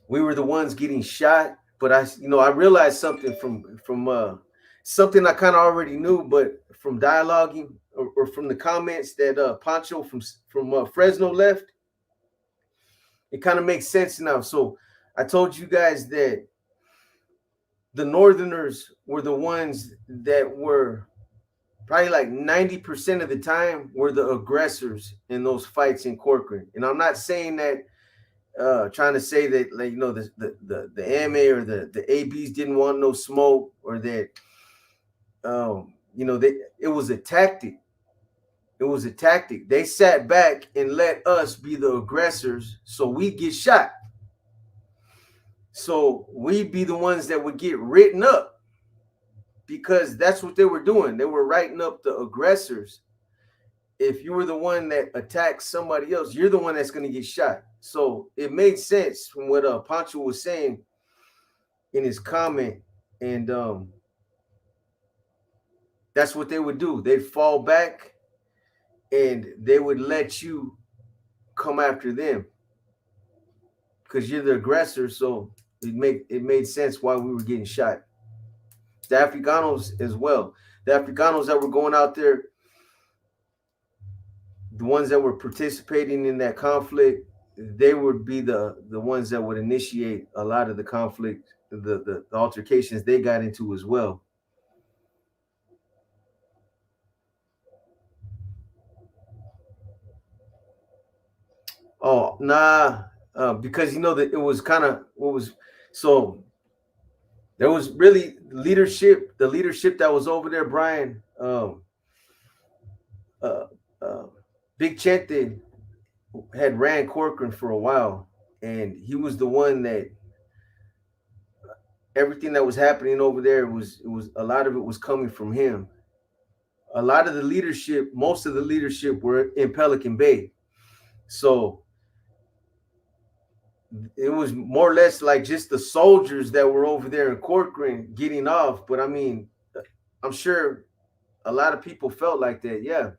we were the ones getting shot. But I realized something from something I kind of already knew, but from dialoguing, or from the comments that Pancho from Fresno left, it kind of makes sense now. So I told you guys that the Northerners were the ones that were probably like 90% of the time were the aggressors in those fights in Corcoran. And I'm not saying that trying to say that, like, the MA or the ABs didn't want no smoke, or that it was a tactic. It was a tactic. They sat back and let us be the aggressors, so we get shot. So we'd be the ones that would get written up, because that's what they were doing. They were writing up the aggressors. If you were the one that attacked somebody else, you're the one that's going to get shot. So it made sense from what Pancho was saying in his comment, and that's what they would do. They'd fall back, and they would let you come after them because you're the aggressor. So it made sense why we were getting shot. The Africanos as well. The Africanos that were going out there, the ones that were participating in that conflict, they would be the ones that would initiate a lot of the conflict, the altercations they got into as well. Oh, nah, because that it was kind of what was, so there was really leadership, the leadership that was over there, Brian. Uh, uh, Big Chente had ran Corcoran for a while, and he was the one that everything that was happening over there was a lot of it was coming from him. A lot of the leadership, most of the leadership were in Pelican Bay, so it was more or less like just the soldiers that were over there in Corcoran getting off. But I mean, I'm sure a lot of people felt like that. Yeah.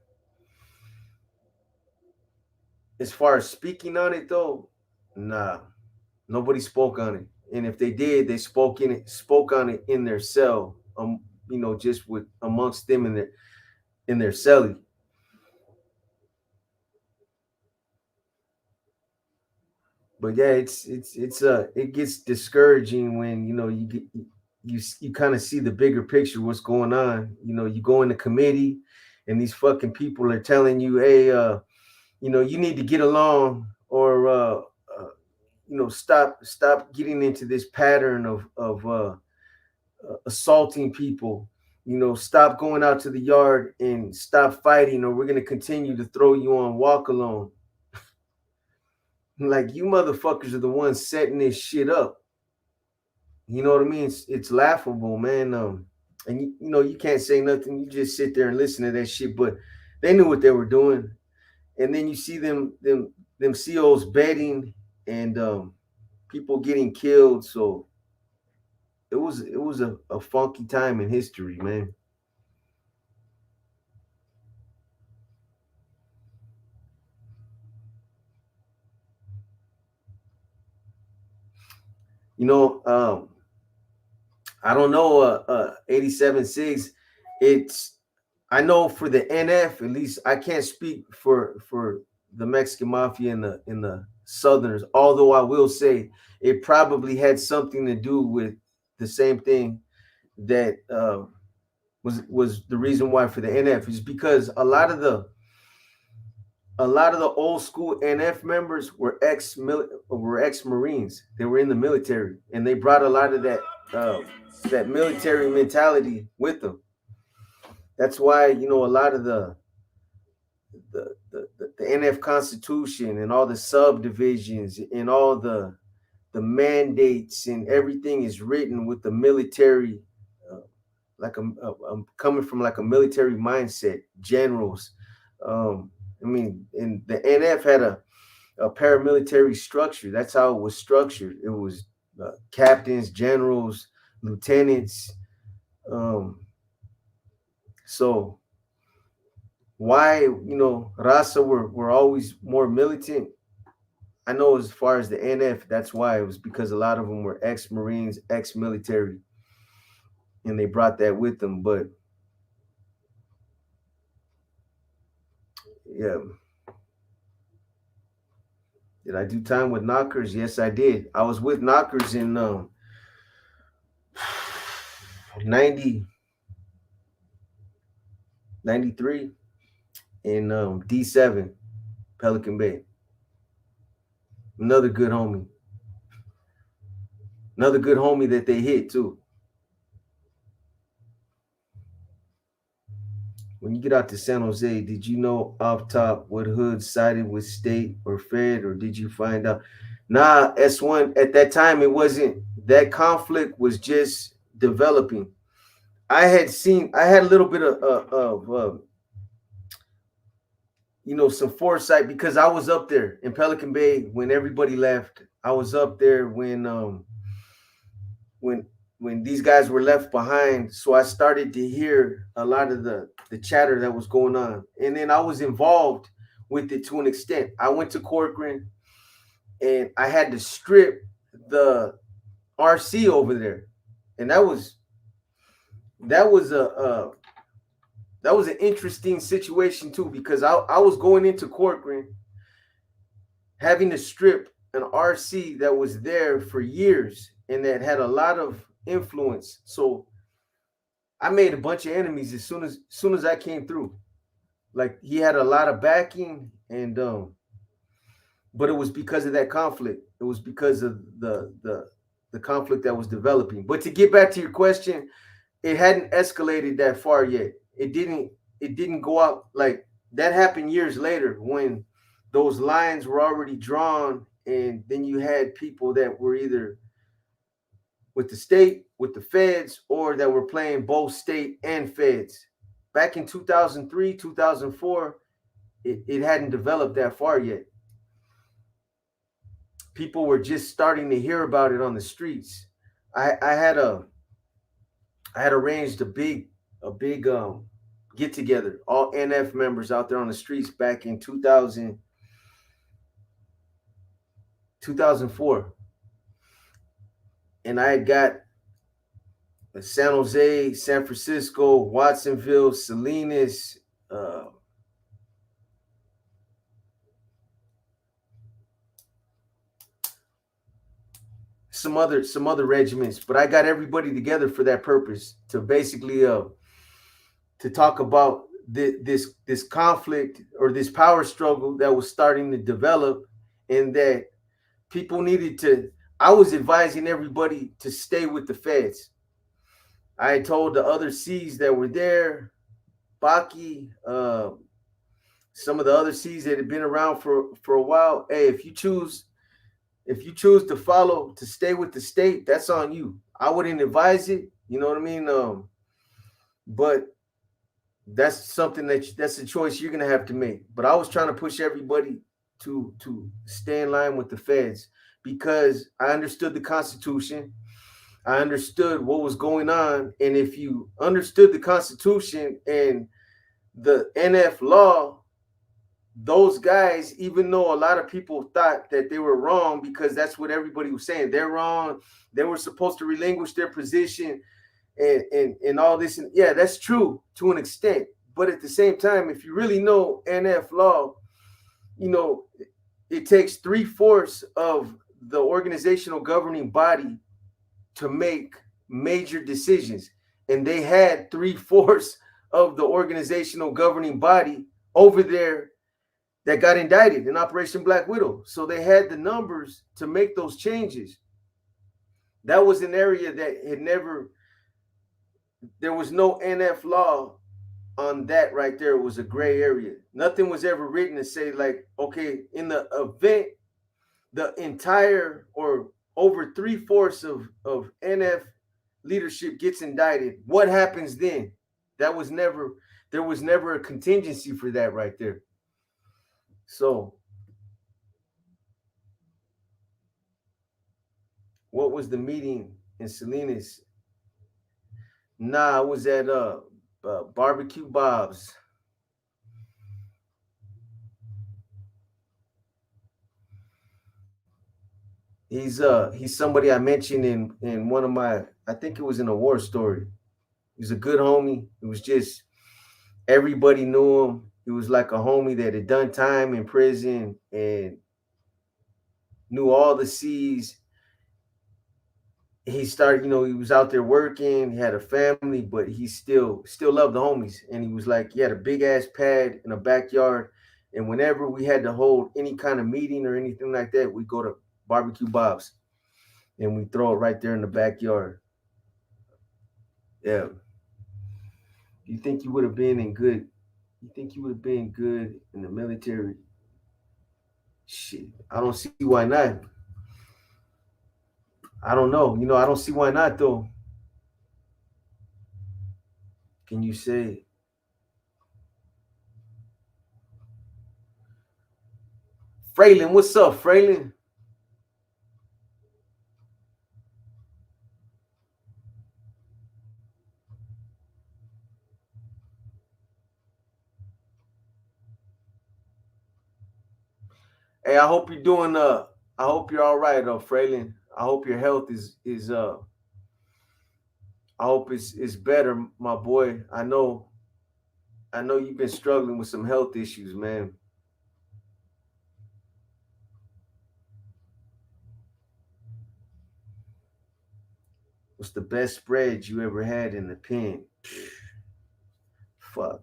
as far as speaking on it though, nah, nobody spoke on it. And if they did, they spoke on it in their cell, just with amongst them in their celly. But yeah, it gets discouraging when you get you kind of see the bigger picture, what's going on. You go in the committee, and these fucking people are telling you, hey, you need to get along, or stop getting into this pattern of assaulting people. Stop going out to the yard and stop fighting, or we're gonna continue to throw you on walk alone. Like, you motherfuckers are the ones setting this shit up. You know what I mean? It's laughable, man. And you can't say nothing. You just sit there and listen to that shit. But they knew what they were doing. And then you see them CEOs betting, and people getting killed. So it was a funky time in history, man. You know, I don't know, 87.6. It's I know for the NF, at least I can't speak for the Mexican mafia in the Southerners, although I will say it probably had something to do with the same thing that was the reason why for the NF, is because a lot of the old school NF members were ex Marines. They were in the military, and they brought a lot of that military mentality with them. That's why a lot of the NF Constitution and all the subdivisions and all the mandates and everything is written with the military, uh, like coming from like a military mindset. Generals, and the NF had a paramilitary structure. That's how it was structured. It was captains, generals, lieutenants. Um, so why Rasa were always more militant. I know as far as the NF, that's why. It was because a lot of them were ex-Marines, ex-military, and they brought that with them. But yeah, did I do time with Knockers? Yes, I did. I was with Knockers in 90, 93 in D7, Pelican Bay. Another good homie. Another good homie that they hit too. When you get out to San Jose, did you know off top what hood sided with state or Fed, or did you find out? Nah, S1 at that time, it wasn't. That conflict was just developing. I had a little bit of some foresight, because I was up there in Pelican Bay when everybody left. I was up there when when these guys were left behind. So I started to hear a lot of the chatter that was going on, and then I was involved with it to an extent. I went to Corcoran, and I had to strip the RC over there, and that was an interesting situation too, because I was going into Corcoran having to strip an RC that was there for years and that had a lot of influence. So I made a bunch of enemies as soon as I came through. Like, he had a lot of backing, and but it was because of that conflict. It was because of the conflict that was developing. But to get back to your question, it hadn't escalated that far yet. It didn't go out like that. Happened years later when those lines were already drawn, and then you had people that were either with the state, with the feds, or that were playing both state and feds. Back in 2003, 2004, it hadn't developed that far yet. People were just starting to hear about it on the streets. I had arranged a big get together, all NF members out there on the streets back in 2000. 2004. And I had got San Jose, San Francisco, Watsonville, Salinas, some other regiments, but I got everybody together for that purpose, to basically to talk about this conflict, or this power struggle that was starting to develop, and that people needed to. I was advising everybody to stay with the feds. I told the other C's that were there, Baki, some of the other C's that had been around for a while, hey, if you choose to follow, to stay with the state, that's on you. I wouldn't advise it, you know what I mean? But that's something that's a choice you're gonna have to make. But I was trying to push everybody to stay in line with the feds, because I understood the Constitution. I understood what was going on. And if you understood the Constitution and the NF law, those guys, even though a lot of people thought that they were wrong, because that's what everybody was saying, they're wrong, they were supposed to relinquish their position and all this. And yeah, that's true to an extent. But at the same time, if you really know NF law, you know, it takes 3/4 of the organizational governing body to make major decisions. And they had 3/4 of the organizational governing body over there that got indicted in Operation Black Widow. So they had the numbers to make those changes. That was an area that had never, there was no NF law on that right there. It was a gray area. Nothing was ever written to say, like, okay, in the event the entire or over 3/4 of NF leadership gets indicted, what happens then? There was never a contingency for that right there. So what was the meeting in Salinas? Nah, I was at Barbecue Bob's. He's somebody I mentioned in one of my, I think it was in a war story. He's a good homie. It was just everybody knew him. He was like a homie that had done time in prison and knew all the C's. He started, you know, he was out there working, he had a family, but he still loved the homies. And he was like, he had a big ass pad in a backyard. And whenever we had to hold any kind of meeting or anything like that, we go to Barbecue Bob's and we throw it right there in the backyard. Yeah. You think you would have been in good? You think you would have been good in the military? Shit, I don't see why not. I don't know. You know, I don't see why not though. Can you say? Fraylin, what's up, Fraylin? Hey, I hope you're doing I hope you're all right, Fraylin. I hope your health is I hope it's better, my boy. I know you've been struggling with some health issues, man. What's the best spread you ever had in the pen? Fuck.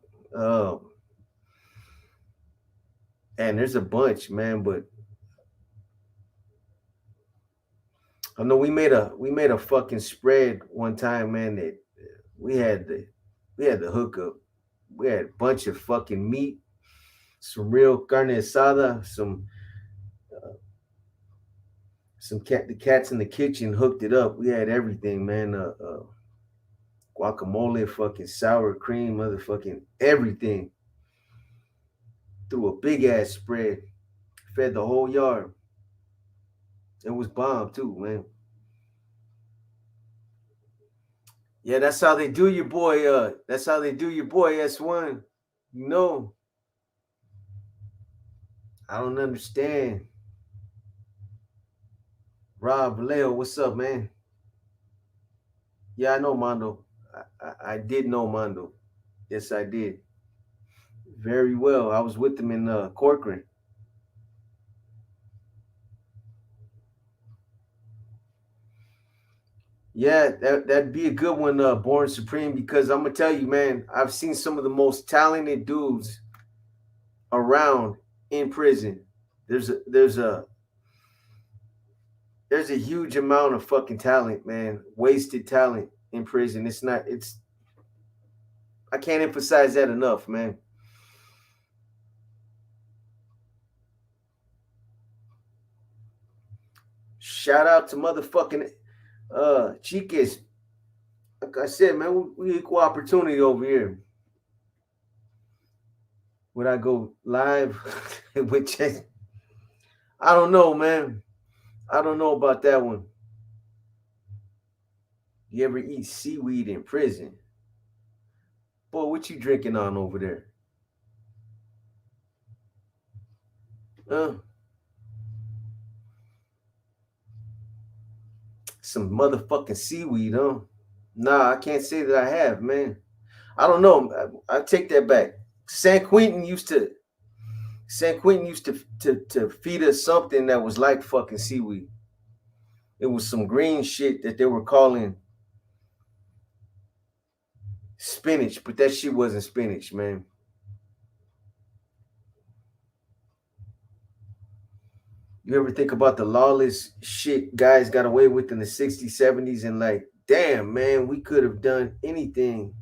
And there's a bunch, man, but I know we made a fucking spread one time, man, that we had the hookup. We had a bunch of fucking meat, some real carne asada, the cats in the kitchen hooked it up. We had everything, man. Guacamole, fucking sour cream, motherfucking everything. Through a big ass spread. Fed the whole yard. It was bomb too, man. Yeah, that's how they do your boy. That's how they do your boy S1. You know. I don't understand. Rob Vallejo, what's up, man? Yeah, I know Mondo. I did know Mondo. Yes, I did. Very well. I was with him in Corcoran. Yeah, that'd be a good one, Born Supreme, because I'm gonna tell you, man, I've seen some of the most talented dudes around in prison. There's a there's a there's a huge amount of fucking talent, man. Wasted talent in prison. It's I can't emphasize that enough, man. Shout out to motherfucking Chiques. Like I said, man, we equal opportunity over here. Would I go live with Chase? I don't know, man. I don't know about that one. You ever eat seaweed in prison? Boy, what you drinking on over there? Huh? Some motherfucking seaweed, huh? Nah, I can't say that I have, man. I don't know. I take that back. San Quentin used to feed us something that was like fucking seaweed. It was some green shit that they were calling spinach, but that shit wasn't spinach, man. You ever think about the lawless shit guys got away with in the 60s, 70s, and like, damn, man, we could have done anything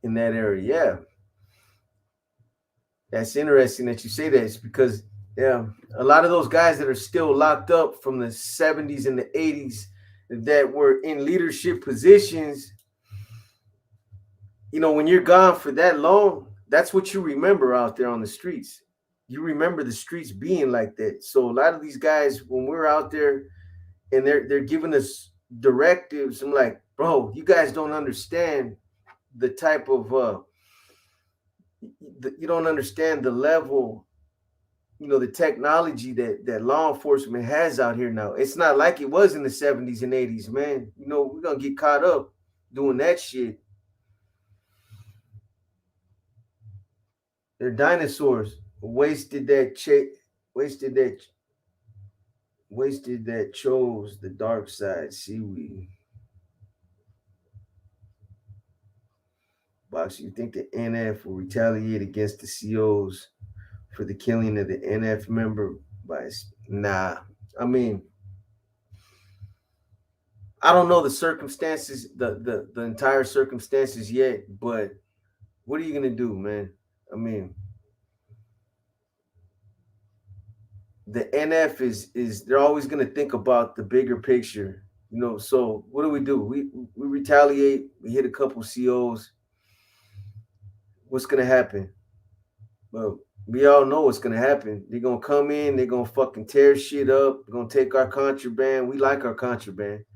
in that area. Yeah. That's interesting that you say that. It's because, yeah, a lot of those guys that are still locked up from the 70s and the 80s that were in leadership positions, you know, when you're gone for that long, that's what you remember out there on the streets. You remember the streets being like that. So a lot of these guys, when we're out there and they're giving us directives, I'm like, bro, you guys don't understand the type of you don't understand the level, you know, the technology that law enforcement has out here now. It's not like it was in the 70s and 80s, man. You know, we're gonna get caught up doing that shit. They're dinosaurs. Wasted that wasted that chose the dark side. Seaweed. Box, you think the NF will retaliate against the COs for the killing of the NF member by nah. I mean, I don't know the circumstances, the entire circumstances yet, but what are you gonna do, man? I mean, the NF is they're always gonna think about the bigger picture, you know. So what do? We retaliate, we hit a couple COs. What's gonna happen? Well, we all know what's gonna happen. They're gonna come in, they're gonna fucking tear shit up, they're gonna take our contraband. We like our contraband.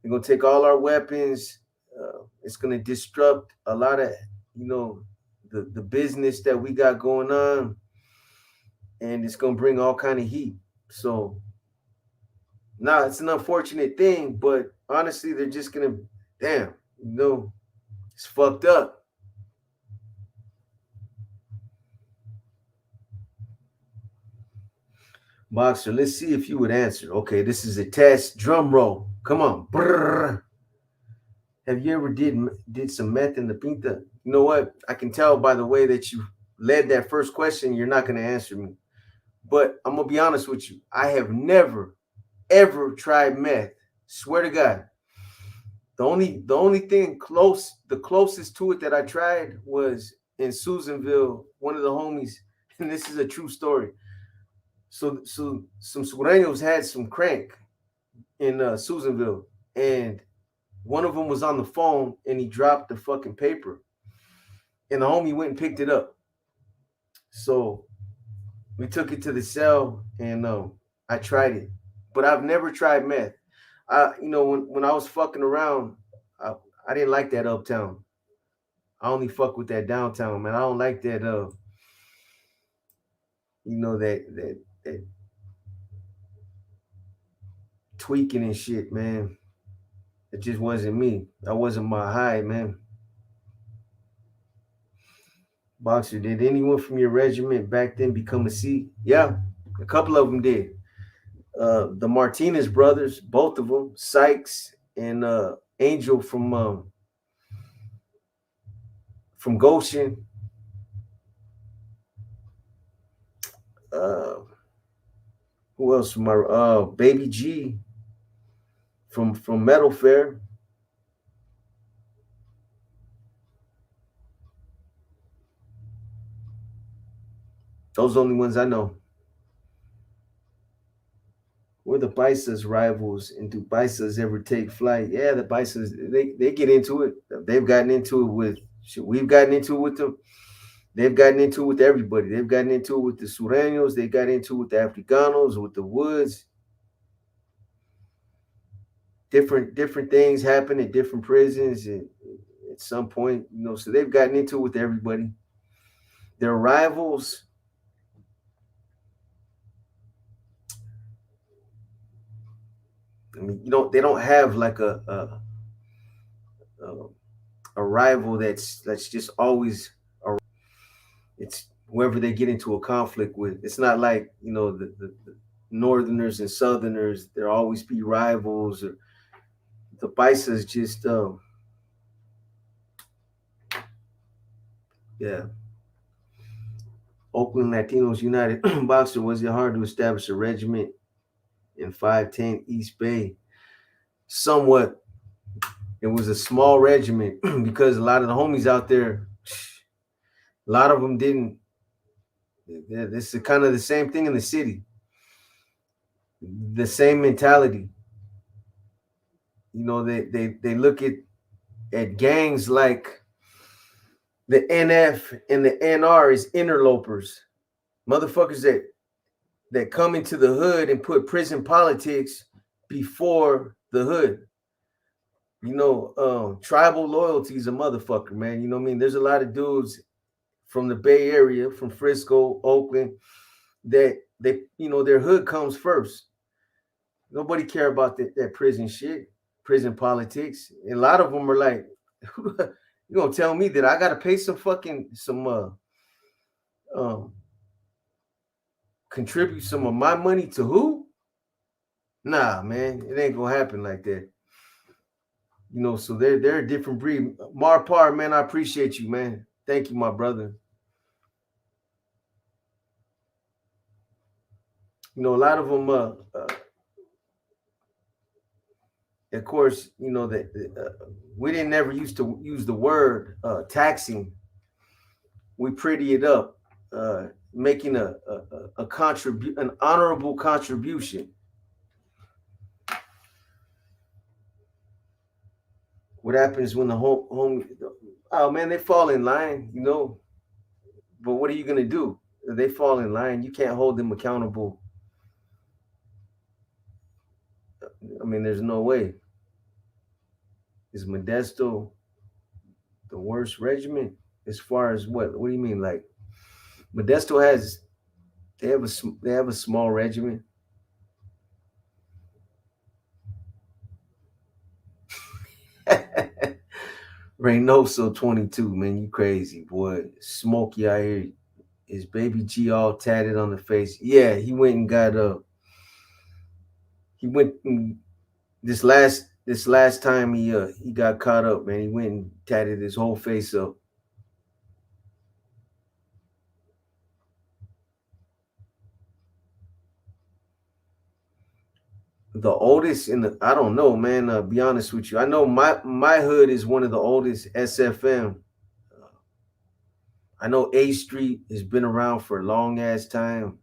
They're gonna take all our weapons. It's gonna disrupt a lot of, you know, the business that we got going on, and it's gonna bring all kind of heat. So, nah, it's an unfortunate thing, but honestly, they're just gonna, damn, you know, it's fucked up. Boxer, let's see if you would answer. Okay, this is a test. Drum roll. Come on. Brrr. Have you ever did some meth in the pinta? You know what? I can tell by the way that you led that first question, you're not going to answer me. But I'm gonna be honest with you. I have never ever tried meth. Swear to God. The only thing the closest to it that I tried was in Susanville. One of the homies, and this is a true story. So some sureños had some crank in Susanville, and one of them was on the phone, and he dropped the fucking paper, and the homie went and picked it up. So we took it to the cell, and I tried it, but I've never tried meth. You know, when I was fucking around, I didn't like that uptown. I only fuck with that downtown, man. I don't like that. You know that tweaking and shit, man. It just wasn't me. That wasn't my high, man. Boxer, did anyone from your regiment back then become a C? Yeah, a couple of them did. The Martinez brothers, both of them, Sykes and Angel from Goshen. Who else from my Baby G from Metal Fair. Those are the only ones I know. We're the Bisas rivals, and do Bisas ever take flight? Yeah, the Bisas, they get into it. They've gotten into it with, we've gotten into it with them. They've gotten into it with everybody. They've gotten into it with the Sureños. They got into it with the Africanos, with the Woods. Different things happen at different prisons at some point, you know, so they've gotten into it with everybody. Their rivals, I mean, you know, they don't have like a rival that's just always a, it's whoever they get into a conflict with. It's not like, you know, the Northerners and Southerners, there always be rivals. Or the Bisas just yeah. Oakland Latinos United Boxer, was it hard to establish a regiment in 510 East Bay? Somewhat. It was a small regiment because a lot of the homies out there, a lot of them didn't. This is kind of the same thing in the city. The same mentality. You know, they look at gangs like the NF and the NR as interlopers, motherfuckers that come into the hood and put prison politics before the hood. You know, tribal loyalty is a motherfucker, man. You know what I mean? There's a lot of dudes from the Bay Area, from Frisco, Oakland, that they, you know, their hood comes first. Nobody care about that prison shit, prison politics. And a lot of them are like, you gonna tell me that I gotta pay some contribute some of my money to who? Nah, man, it ain't gonna happen like that. You know, so they're a different breed. Marpar, man, I appreciate you, man. Thank you, my brother. You know, a lot of them, of course, you know that we didn't ever used to use the word taxing. We pretty it up, making a an honorable contribution. What happens when the home oh man, they fall in line, you know. But what are you gonna do? They fall in line. You can't hold them accountable. I mean, there's no way. Is Modesto the worst regiment as far as what? What do you mean? Like Modesto has they have a small regiment. Reynoso 22, man, you crazy boy. Smokey out here. His baby G all tatted on the face. Yeah, he went and got he went this last time he got caught up, man. He went and tatted his whole face up. The oldest in the, I don't know, man. Be honest with you, I know my hood is one of the oldest SFM. I know A Street has been around for a long ass time.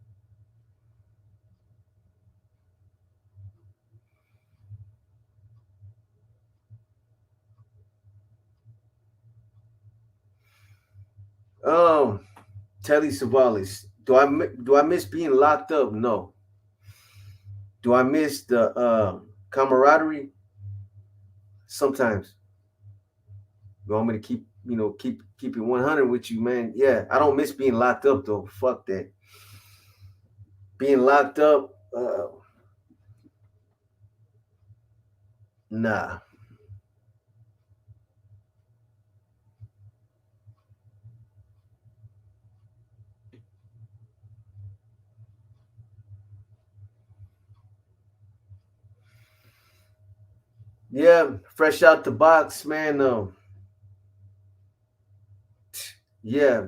Telly Savalas, do I miss being locked up? No. Do I miss the camaraderie? Sometimes. You want me to keep, you know, keep it 100 with you, man? Yeah, I don't miss being locked up though. Fuck that. Being locked up, Nah. Yeah, fresh out the box, man. Yeah,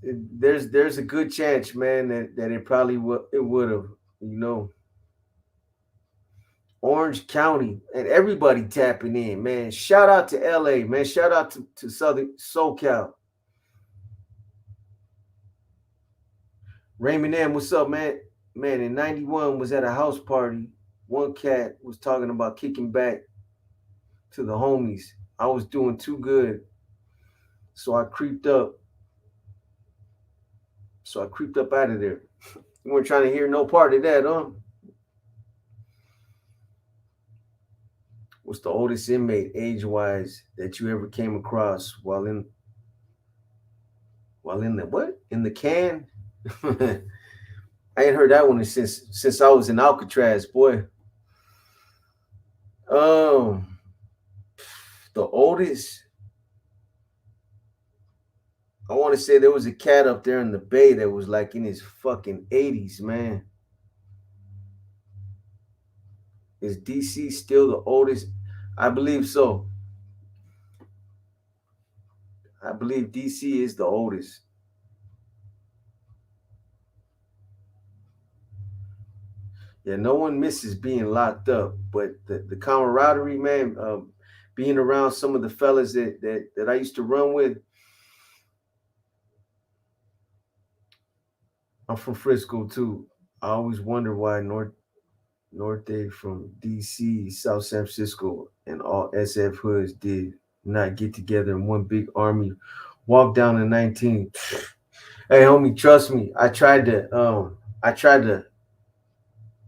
there's a good chance, man, that it probably would have, you know. Orange County and everybody tapping in, man. Shout out to LA, man. Shout out to Southern SoCal. Raymond M, what's up, man? Man, in 91 was at a house party. One cat was talking about kicking back to the homies. I was doing too good. So I creeped up. So I creeped up out of there. You weren't trying to hear no part of that, huh? What's the oldest inmate age-wise that you ever came across while in the what? In the can? I ain't heard that one since I was in Alcatraz, boy. Um, the oldest, I want to say there was a cat up there in the bay that was like in his fucking 80s, man. Is DC still the oldest? I believe so. I believe DC is the oldest. Yeah, no one misses being locked up, but the camaraderie, man, being around some of the fellas that I used to run with. I'm from Frisco too. I always wonder why Norte from DC, South San Francisco, and all SF hoods did not get together in one big army, walk down the 19. Hey, homie, trust me. I tried to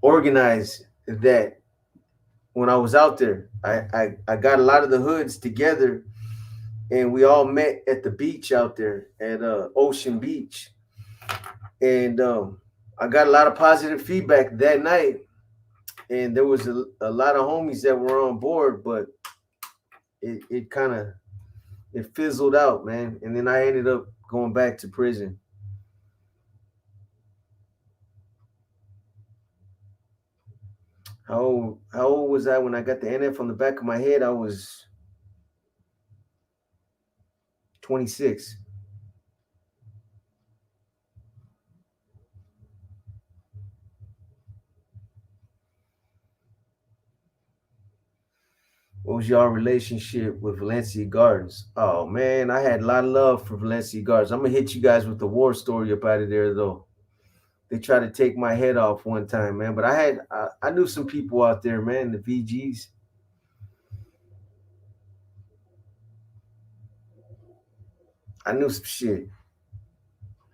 organize that when I was out there. I got a lot of the hoods together, and we all met at the beach out there at Ocean Beach, and I got a lot of positive feedback that night, and there was a lot of homies that were on board, but it kind of it fizzled out, man. And then I ended up going back to prison. How old was I when I got the NF on the back of my head? I was 26. What was your relationship with Valencia Gardens? Oh man, I had a lot of love for Valencia Gardens. I'm gonna hit you guys with the war story up out of there though. They tried to take my head off one time, man. But I knew some people out there, man, the VGs. I knew some shit.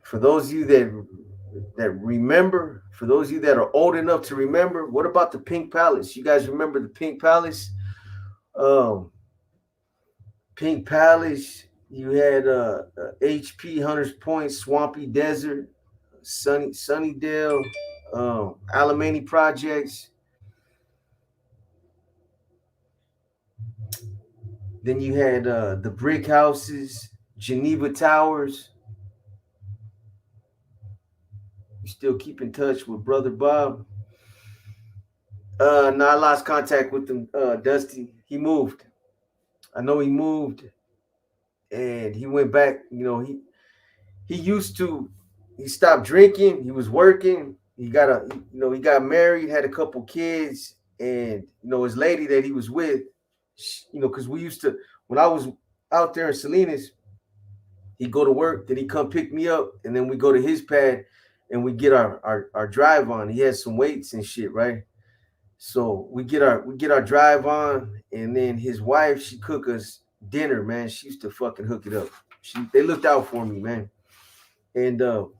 For those of you that remember, for those of you that are old enough to remember, what about the Pink Palace? You guys remember the Pink Palace? Um, Pink Palace. You had HP Hunters Point, Swampy Desert, Sunnydale, Alamany Projects. Then you had the Brick Houses, Geneva Towers. You still keep in touch with Brother Bob? No, I lost contact with him. Dusty, he moved. I know he moved, and he went back. He used to. He stopped drinking. He was working. He got married, had a couple kids, and his lady that he was with. Because we used to when I was out there in Salinas, he'd go to work, then he'd come pick me up, and then we go to his pad, and we get our drive on. He has some weights and shit, right? So we get our drive on, and then his wife, she cook us dinner, man. She used to fucking hook it up. They looked out for me, man. And oh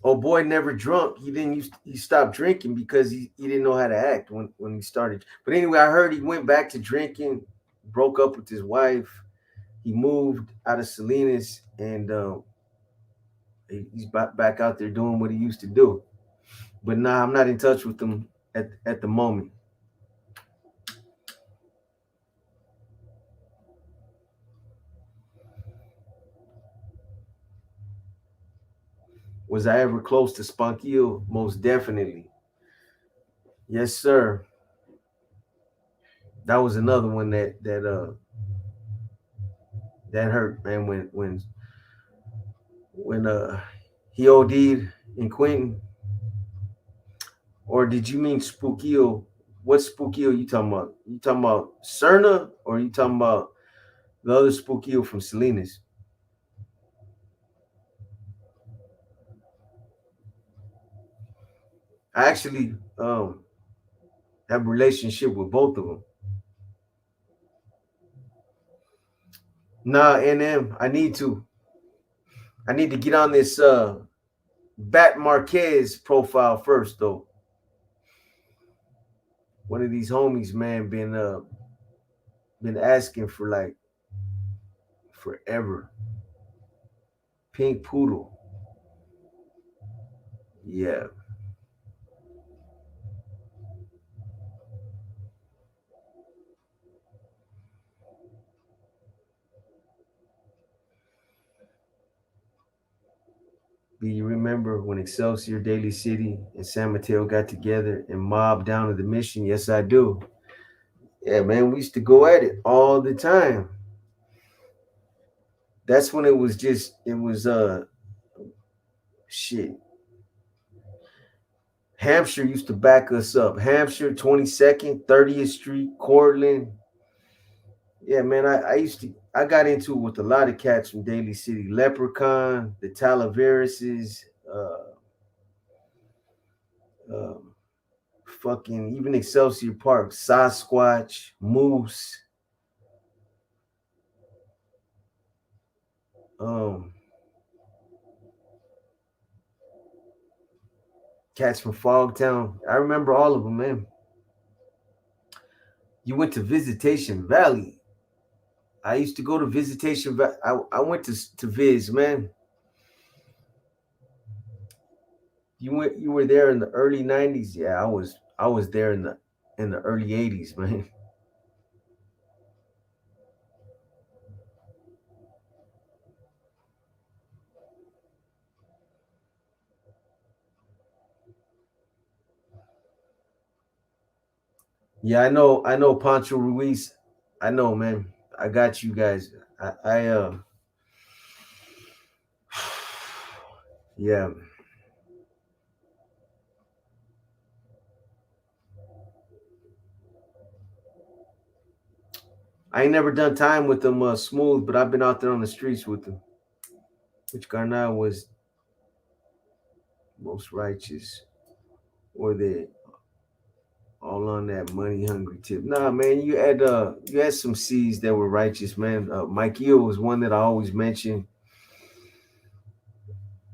boy, never drunk. He stopped drinking because he didn't know how to act when he started. But anyway, I heard he went back to drinking, broke up with his wife. He moved out of Salinas, and he's back out there doing what he used to do. But nah, I'm not in touch with him. at the moment. Was I ever close to Spunkio? Most definitely. Yes, sir. That was another one that hurt, man. When he OD'd in Quentin, or did you mean Spookio? What Spookio you talking about? You talking about Cerna, or you talking about the other Spookio from Salinas? I actually have a relationship with both of them. Nah, NM, I need to. I need to get on this Bat Marquez profile first, though. One of these homies, man, been asking for like forever. Pink Poodle. Yeah. Do you remember when Excelsior, Daly City, and San Mateo got together and mobbed down to the Mission? Yes, I do. Yeah, man, we used to go at it all the time. That's when it was shit. Hampshire used to back us up. Hampshire, 22nd, 30th Street, Cortland. Yeah, man, I got into it with a lot of cats from Daly City. Leprechaun, the Talaverises, um, fucking even Excelsior Park, Sasquatch, Moose, um, cats from Fogtown. I remember all of them, man. You went to Visitation Valley. I used to go to Visitation Valley. I went to Viz, man. You were there in the early 90s. Yeah, I was there in the early 80s, man. Yeah, I know Pancho Ruiz. I know, man. I got you guys. I yeah. I ain't never done time with them smooth, but I've been out there on the streets with them. Which Garnett was most righteous, or they all on that money hungry tip? Nah, man, you had some C's that were righteous, man. Mike Eel was one that I always mention.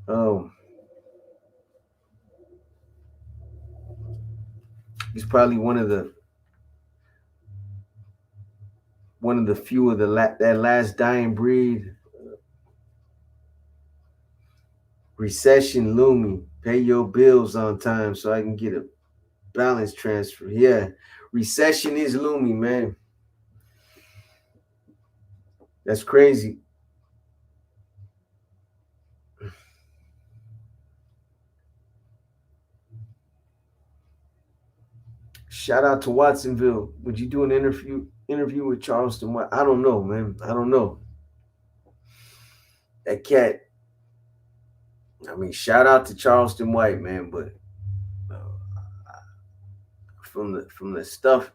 Um, he's probably one of the few of that last dying breed. Recession looming. Pay your bills on time so I can get a balance transfer. Yeah, recession is looming, man. That's crazy. Shout out to Watsonville. Would you do an interview with Charleston White? I don't know, man. I don't know. That cat. I mean, shout out to Charleston White, man. But uh, from the stuff,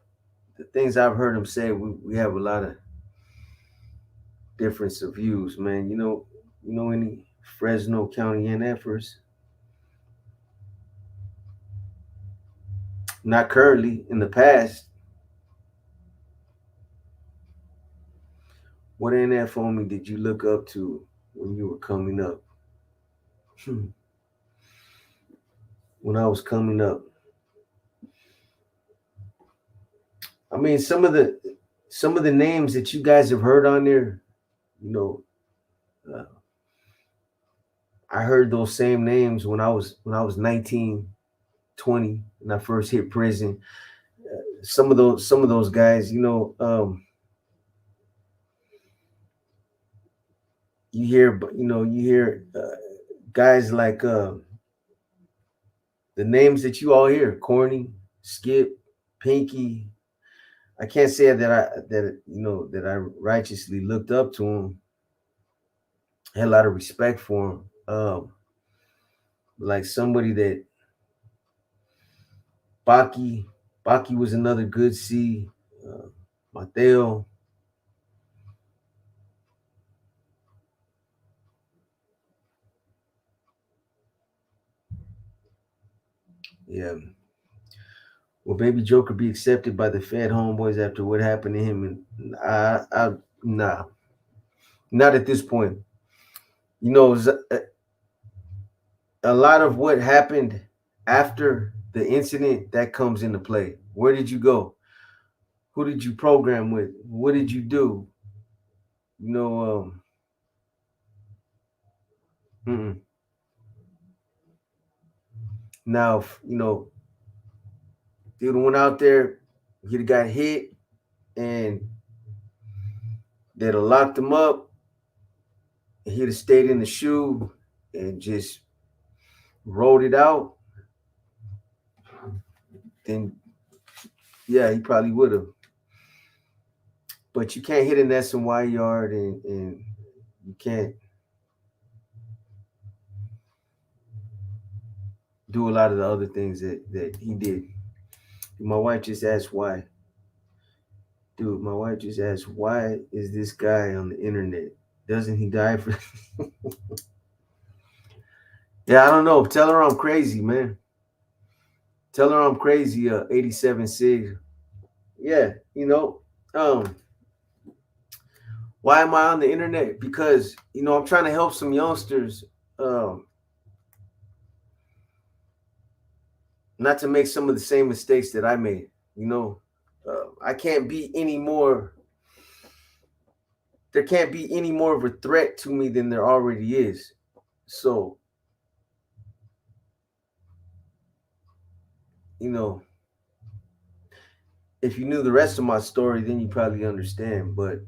the things I've heard him say, we have a lot of difference of views, man. You know any Fresno County NFers? Not currently. In the past. What NF homie did you look up to when you were coming up? When I was coming up, I mean, some of the names that you guys have heard on there, you know, uh, I heard those same names when I was 19, 20 when I first hit prison. Some of those guys, you know, you hear guys like the names that you all hear: Corny, Skip, Pinky. I can't say that I righteously looked up to him. I had a lot of respect for him. Like somebody that Baki was another good C. Mateo. Yeah. Will Baby Joker be accepted by the Fed homeboys after what happened to him? And nah, not at this point. You know, a lot of what happened after the incident that comes into play. Where did you go? Who did you program with? What did you do? You know, now you know, dude went out there, he'd got hit, and they'd have locked him up. And he'd have stayed in the shoe and just rolled it out. Then yeah, he probably would have. But you can't hit an S&Y yard, and you can't do a lot of the other things that he did. My wife just asked why. Dude, my wife just asked, why is this guy on the internet? Doesn't he die for? Yeah, I don't know. Tell her I'm crazy, man. Tell her I'm crazy. 87 Sig. Yeah, you know. Why am I on the internet? Because I'm trying to help some youngsters. Not to make some of the same mistakes that I made. I can't be any more. There can't be any more of a threat to me than there already is. So, if you knew the rest of my story, then you probably understand. But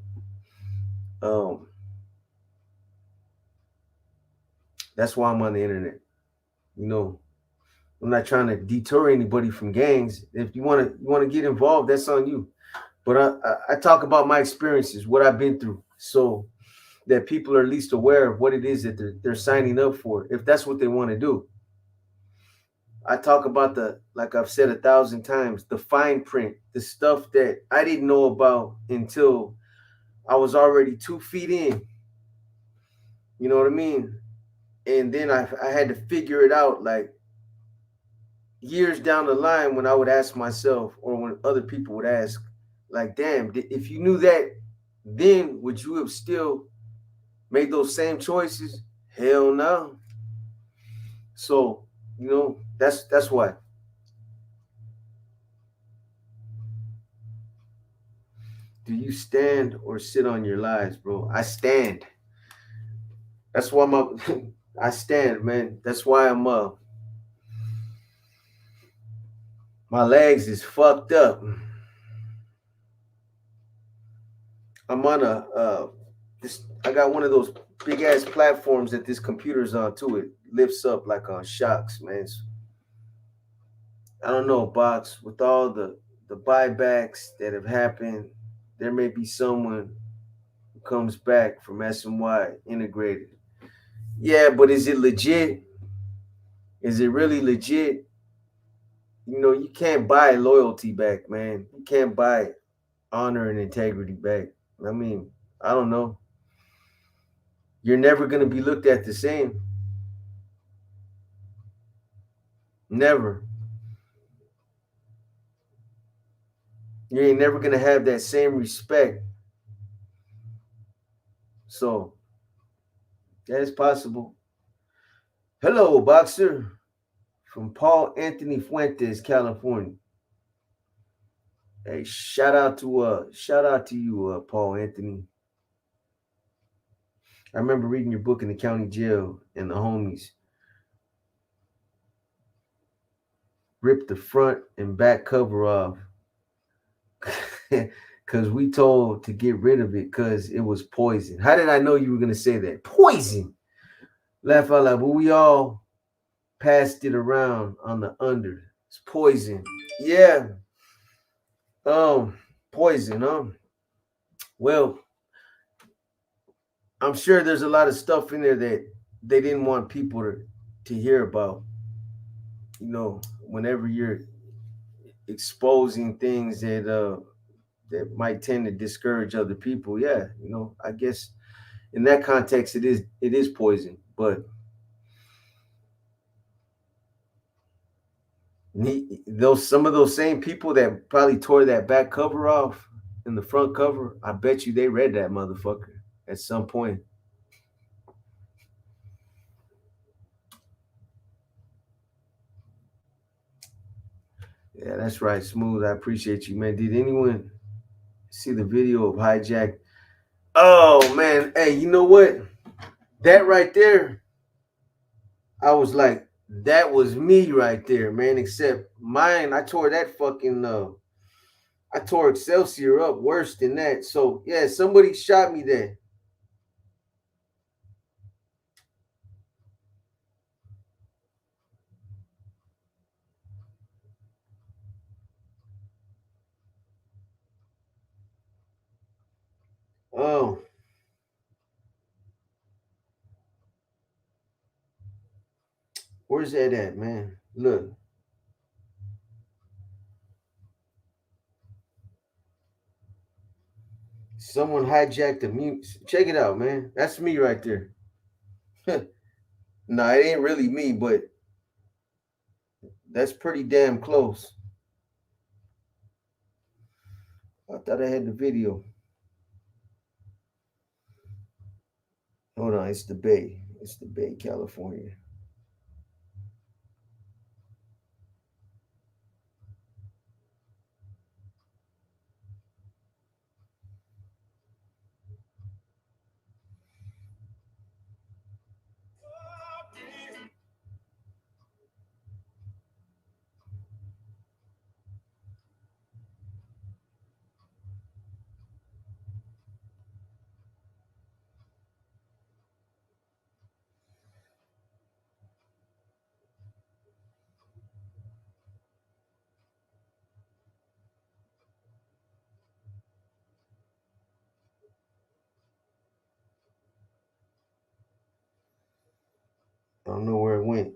that's why I'm on the internet. I'm not trying to deter anybody from gangs. If you want to get involved, that's on you. But I talk about my experiences, what I've been through, so that people are at least aware of what it is that they're signing up for, if that's what they want to do. I talk about like I've said 1,000 times, the fine print, the stuff that I didn't know about until I was already 2 feet in. You know what I mean? And then I had to figure it out like years down the line, when I would ask myself, or when other people would ask, like, damn, if you knew that then, would you have still made those same choices? Hell no. So, that's why. Do you stand or sit on your lies, bro? I stand. That's why I stand, man. That's why my legs is fucked up. I'm on I got one of those big ass platforms that this computer's on too. It lifts up like on shocks, man. I don't know, Box, with all the buybacks that have happened, there may be someone who comes back from SMY integrated. Yeah, but is it legit? Is it really legit? You can't buy loyalty back, man. You can't buy honor and integrity back. I mean, I don't know. You're never going to be looked at the same. Never. You ain't never going to have that same respect. So, that is possible. Hello, Boxer. From Paul Anthony Fuentes, California. Hey, shout out to you, Paul Anthony. I remember reading your book in the county jail and the homies. ripped the front and back cover off because we told to get rid of it because it was poison. How did I know you were gonna say that? Poison. Laugh out loud. But we all passed it around on the under. It's poison. Yeah. Poison. Well, I'm sure there's a lot of stuff in there that they didn't want people to hear about. You know, whenever you're exposing things that might tend to discourage other people, yeah, you know, I guess in that context it is poison. But those some of those same people that probably tore that back cover off in the front cover, I bet you they read that motherfucker at some point. Yeah, that's right, Smooth. I appreciate you, man. Did anyone see the video of hijack? Oh man, hey, you know what? That right there, I was like, that was me right there, man. Except mine, I tore Excelsior up worse than that. So yeah, somebody shot me there. Oh, where's that at, man? Look, someone hijacked the mute. Check it out, man. That's me right there. No, it ain't really me, but that's pretty damn close. I thought I had the video. Hold on, it's the Bay. It's the Bay, California. I don't know where it went.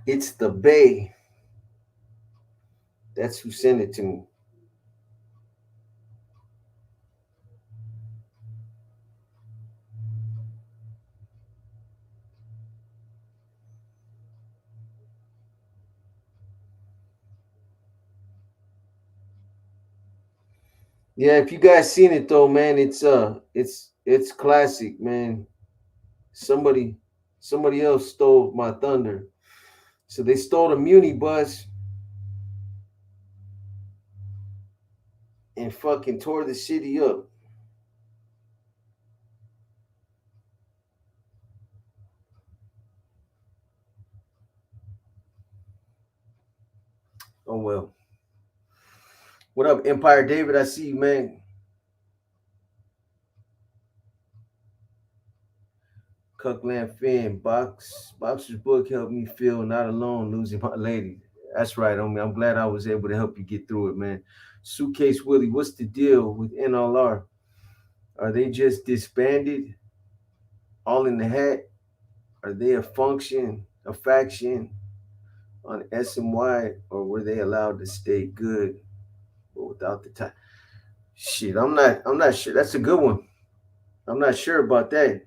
It's the Bay. That's who sent it to me. Yeah, if you guys seen it though, man, it's classic, man. Somebody somebody else stole my thunder. So they stole the Muni bus and fucking tore the city up. Oh well. What up, Empire David? I see you, man. Cuckland Finn, Boxer's book helped me feel not alone losing my lady. That's right, homie. I'm glad I was able to help you get through it, man. Suitcase Willie, what's the deal with NLR? Are they just disbanded? All in the hat? Are they a faction on SMY, or were they allowed to stay good but without the time? Shit, I'm not sure. That's a good one. I'm not sure about that.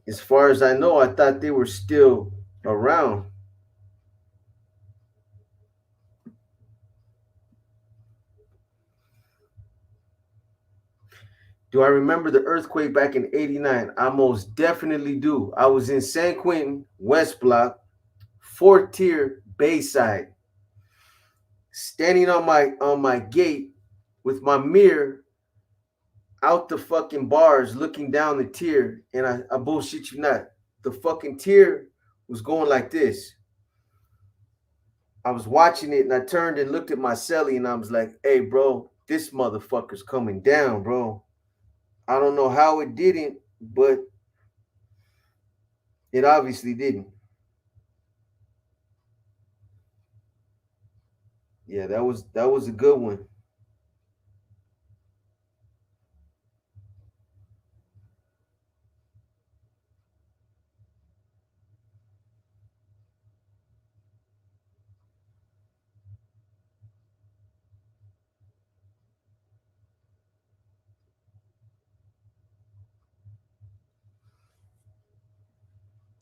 As far as I know, I thought they were still around. Do I remember the earthquake back in '89? I most definitely do. I was in San Quentin, West Block, fourth tier, Bayside, standing on my gate with my mirror out the fucking bars, looking down the tier, and I bullshit you not. The fucking tier was going like this. I was watching it and I turned and looked at my celly and I was like, hey, bro, this motherfucker's coming down, bro. I don't know how it didn't, but it obviously didn't. Yeah, that was a good one.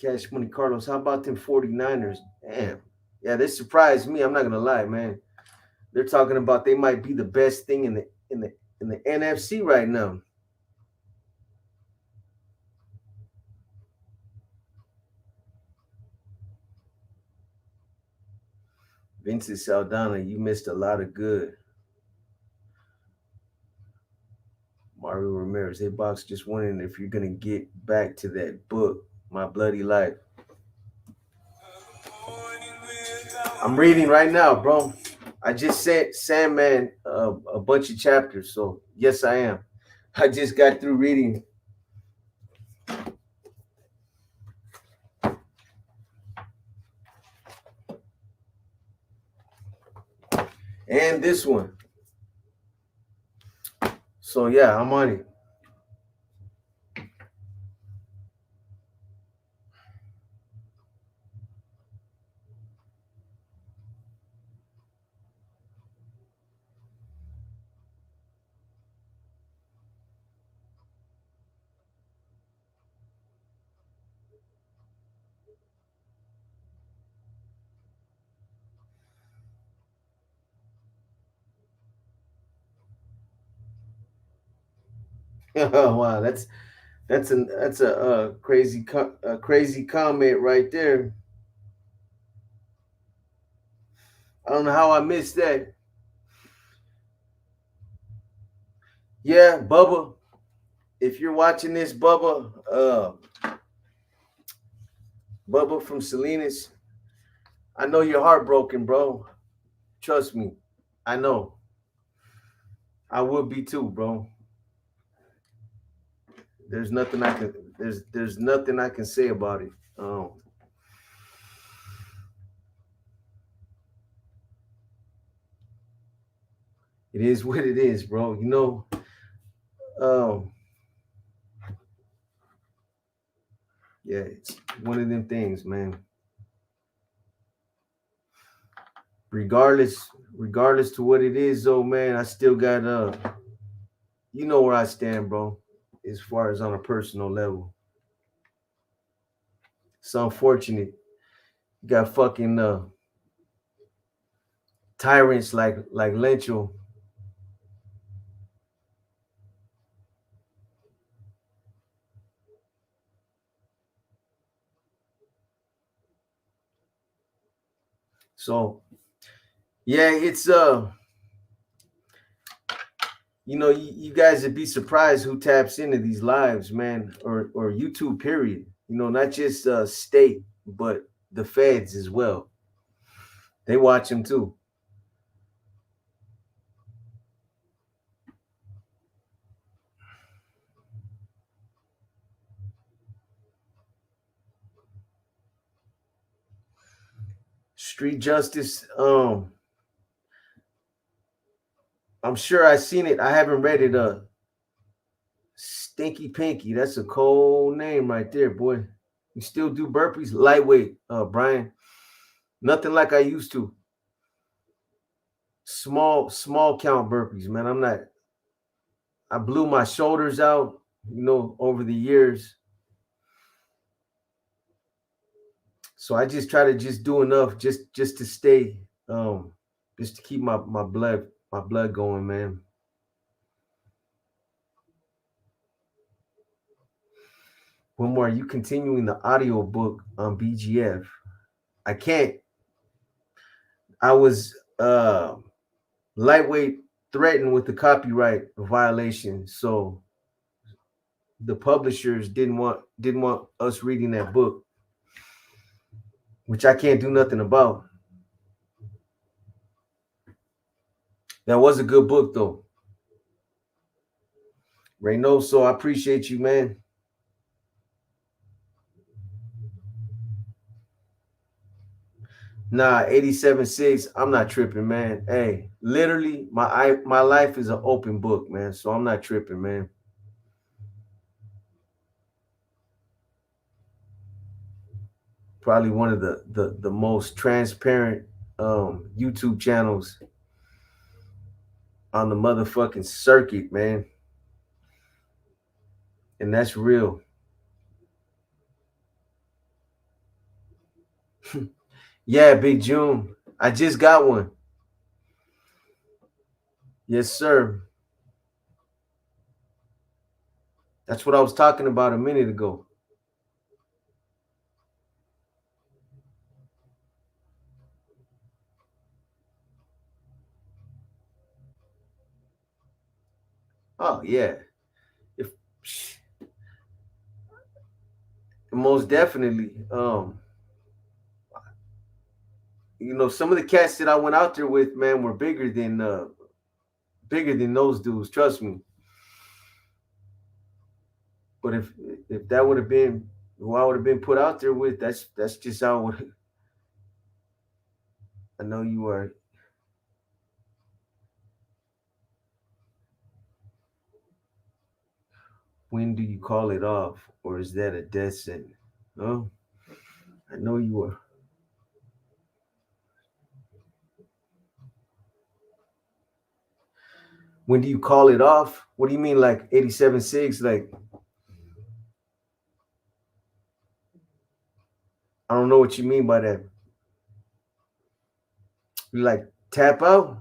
Cash Money Carlos, how about them 49ers? Damn. Yeah, they surprised me. I'm not gonna lie, man. They're talking about they might be the best thing in the NFC right now. Vincent Saldana, you missed a lot of good. Mario Ramirez, hey Box, just wondering if you're gonna get back to that book, My Bloody Life. I'm reading right now, bro. I just sent Sandman a bunch of chapters, so yes, I am. I just got through reading. And this one. So yeah, I'm on it. Wow, that's a crazy crazy comment right there. I don't know how I missed that. Yeah, Bubba, if you're watching this, Bubba from Salinas, I know you're heartbroken, bro. Trust me, I know. I would be too, bro. There's nothing I can there's nothing I can say about it. It is what it is, bro. You know, yeah, it's one of them things, man. Regardless to what it is, though, man, I still got you know where I stand, bro, as far as on a personal level. It's unfortunate. You got fucking tyrants like Lencho. So yeah, it's you know, you guys would be surprised who taps into these lives, man, or YouTube period. You know, not just state, but the feds as well. They watch them too. Street justice. I'm sure I've seen it. I haven't read it. Stinky Pinky. That's a cold name right there, boy. You still do burpees? Lightweight, Brian. Nothing like I used to. Small count burpees, man. I blew my shoulders out, over the years. So I just try to just do enough just to stay, just to keep my blood going, man. One more, are you continuing the audio book on BGF? I can't. I was lightweight threatened with the copyright violation, so the publishers didn't want us reading that book, which I can't do nothing about. That was a good book though. Reynoso, I appreciate you, man. Nah, 87.6. I'm not tripping, man. Hey, literally, my life is an open book, man. So I'm not tripping, man. Probably one of the most transparent YouTube channels on the motherfucking circuit, man. And that's real. Yeah, Big June. I just got one. Yes, sir. That's what I was talking about a minute ago. Oh, yeah. If most definitely. Some of the cats that I went out there with, man, were bigger than those dudes, trust me. But if that would have been who I would have been put out there with, that's just how it would. I know you are. When do you call it off, or is that a death sentence? Oh, I know you are. When do you call it off? What do you mean, like 87.6? Like, I don't know what you mean by that. You like tap out?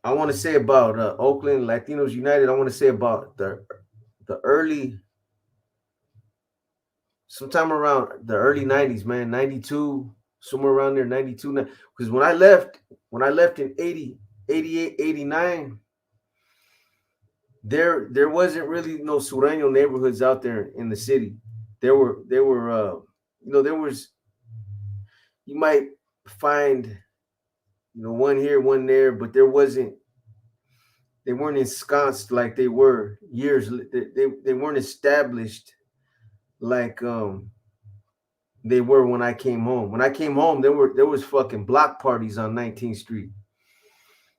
I want to say about Oakland Latinos United. I want to say about the early, sometime around the early 90s, man. 92, somewhere around there, 92. Because when I left in 80, 88, 89, there wasn't really no Sureño neighborhoods out there in the city. There were there was, you might find one here, one there, but they weren't ensconced like they were years. They weren't established like they were when I came home. When I came home, there was fucking block parties on 19th Street.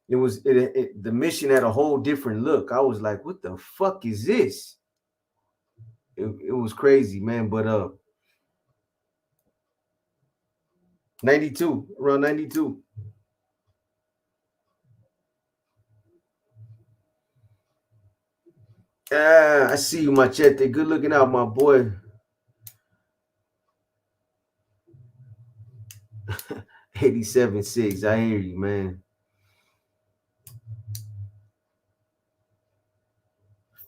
The Mission had a whole different look. I was like, what the fuck is this? It was crazy, man. But 92, around 92. I see you, Machete. Good looking out, my boy. 87.6. I hear you, man.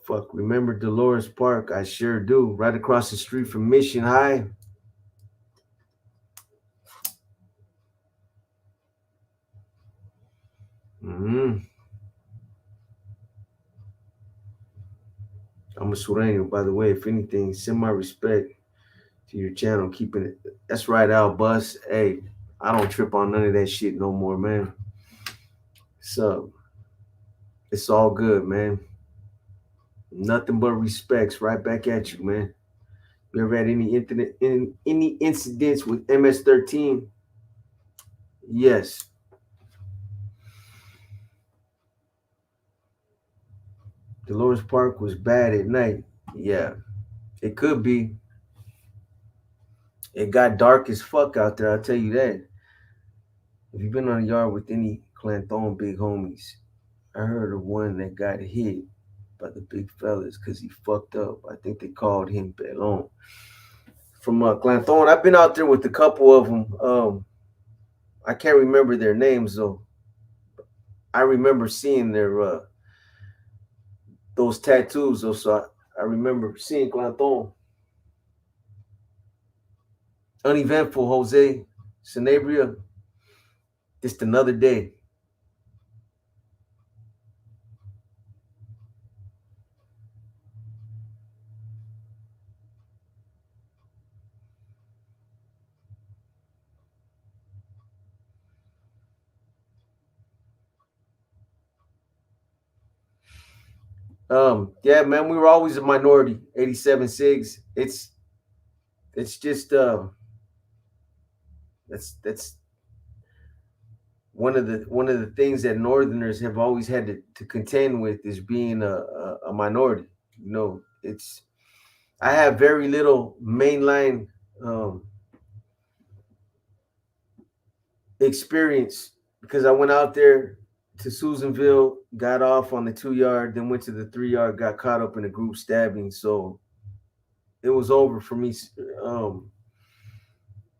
Fuck, remember Dolores Park? I sure do. Right across the street from Mission High. I'm a Sureño, by the way. If anything, send my respect to your channel. Keeping it. That's right, Al Bus. Hey, I don't trip on none of that shit no more, man. So it's all good, man. Nothing but respects right back at you, man. You ever had any incidents with MS-13? Yes. Dolores Park was bad at night. Yeah, it could be. It got dark as fuck out there, I'll tell you that. If you've been on a yard with any Clanthon big homies, I heard of one that got hit by the big fellas because he fucked up. I think they called him Pelon. From Clanthon, I've been out there with a couple of them. I can't remember their names though. I remember seeing their those tattoos though, so I remember seeing Clanthon. Uneventful, Jose Sanabria. Just another day. Yeah, man, we were always a minority. 87 SIGs. It's just that's one of the things that Northerners have always had to contend with is being a minority. You know, it's I have very little mainline experience because I went out there to Susanville, got off on the 2 yard, then went to the 3 yard, got caught up in a group stabbing. So it was over for me.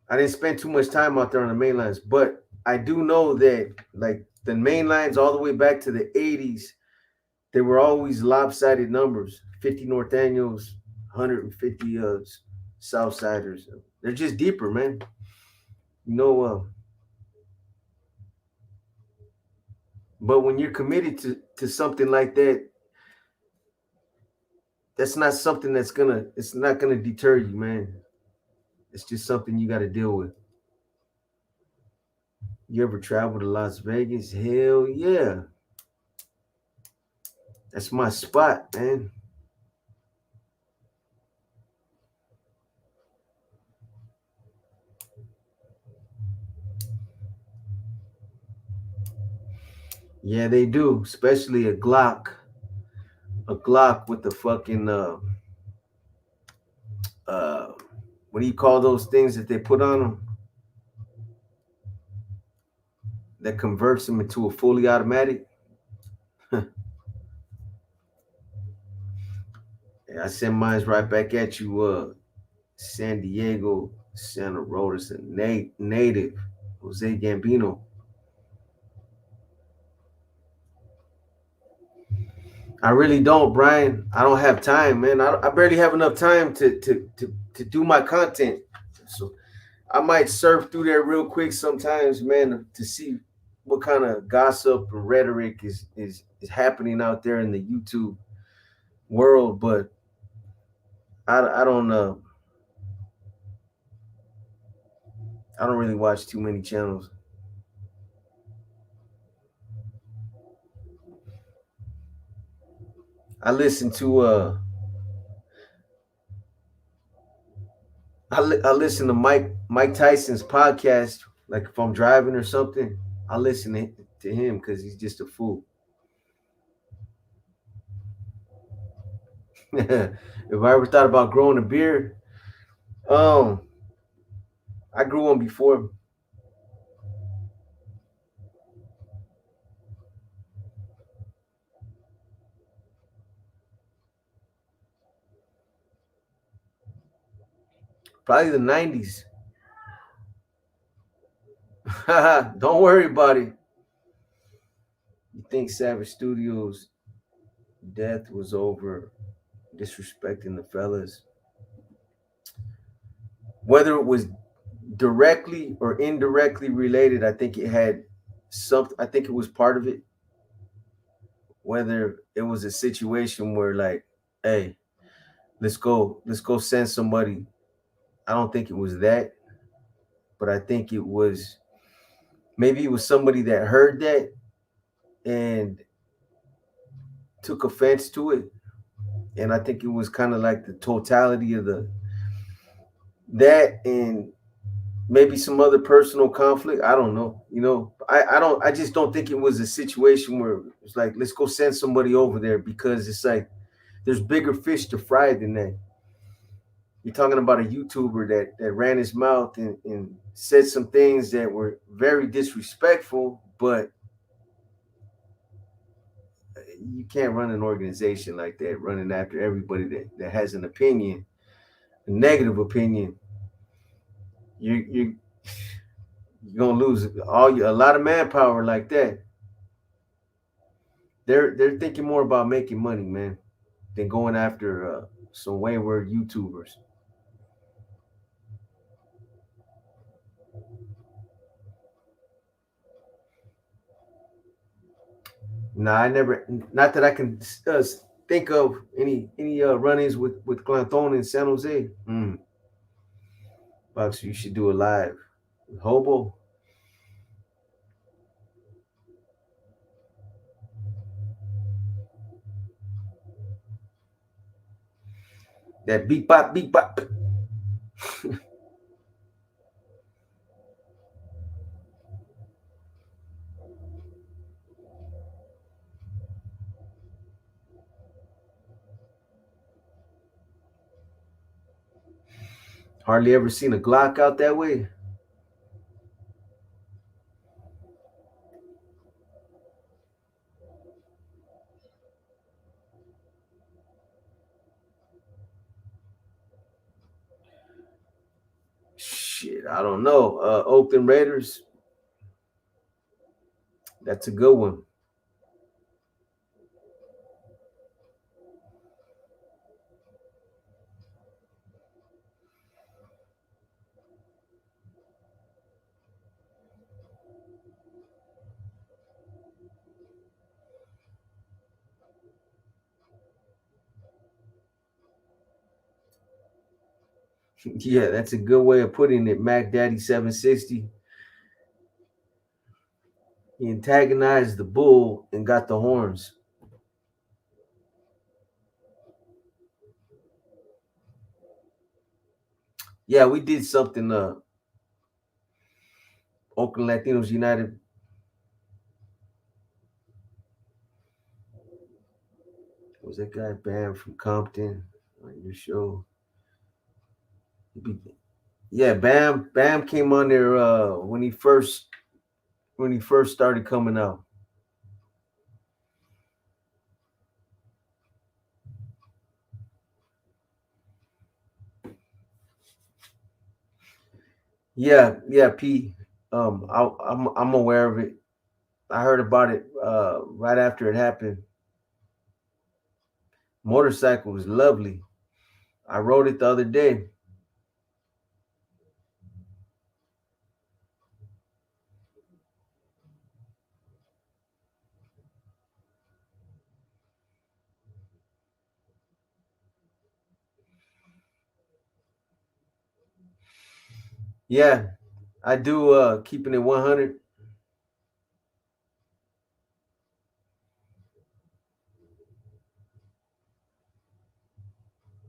I didn't spend too much time out there on the main lines, but I do know that like the main lines all the way back to the 80s, they were always lopsided numbers. 50 Norteños, 150 Southsiders. They're just deeper, man. You know, but when you're committed to something like that, that's not something it's not gonna deter you, man. It's just something you gotta deal with. You ever travel to Las Vegas? Hell yeah. That's my spot, man. Yeah, they do, especially a Glock. A Glock with the fucking what do you call those things that they put on them that converts them into a fully automatic? Yeah, I send mines right back at you. San Diego, Santa Rosa, native, Jose Gambino. I really don't, Brian. I don't have time, man. I barely have enough time to do my content. So I might surf through there real quick sometimes, man, to see what kind of gossip and rhetoric is happening out there in the YouTube world. But I don't I don't really watch too many channels. I listen to I listen to Mike Tyson's podcast. Like if I'm driving or something, I listen to him because he's just a fool. If I ever thought about growing a beard, um, I grew one before. Probably the 90s. Don't worry about it. You think Savage Studios' death was over disrespecting the fellas? Whether it was directly or indirectly related, I think it had something. I think it was part of it. Whether it was a situation where like, hey, let's go send somebody. I don't think it was that, but I think it was maybe it was somebody that heard that and took offense to it. And I think it was kind of like the totality of the that and maybe some other personal conflict. I don't know. You know, I just don't think it was a situation where it's like, let's go send somebody over there because it's like there's bigger fish to fry than that. You're talking about a YouTuber that ran his mouth and said some things that were very disrespectful, but you can't run an organization like that, running after everybody that has an opinion, a negative opinion. You're gonna lose a lot of manpower like that. They're thinking more about making money, man, than going after some wayward YouTubers. Nah, I never. Not that I can think of any run-ins with Clanton in San Jose. Bucks, you should do a live. Hobo. That beat bop, beat bop. Hardly ever seen a Glock out that way. Shit, I don't know. Oakland Raiders. That's a good one. Yeah, that's a good way of putting it. Mac Daddy 760. He antagonized the bull and got the horns. Yeah, we did something. Oakland Latinos United. Was that guy Bam from Compton on your show? Yeah, Bam came on there when he first started coming out. Yeah, P. I'm aware of it. I heard about it right after it happened. Motorcycle was lovely. I rode it the other day. Yeah, I do keeping it 100.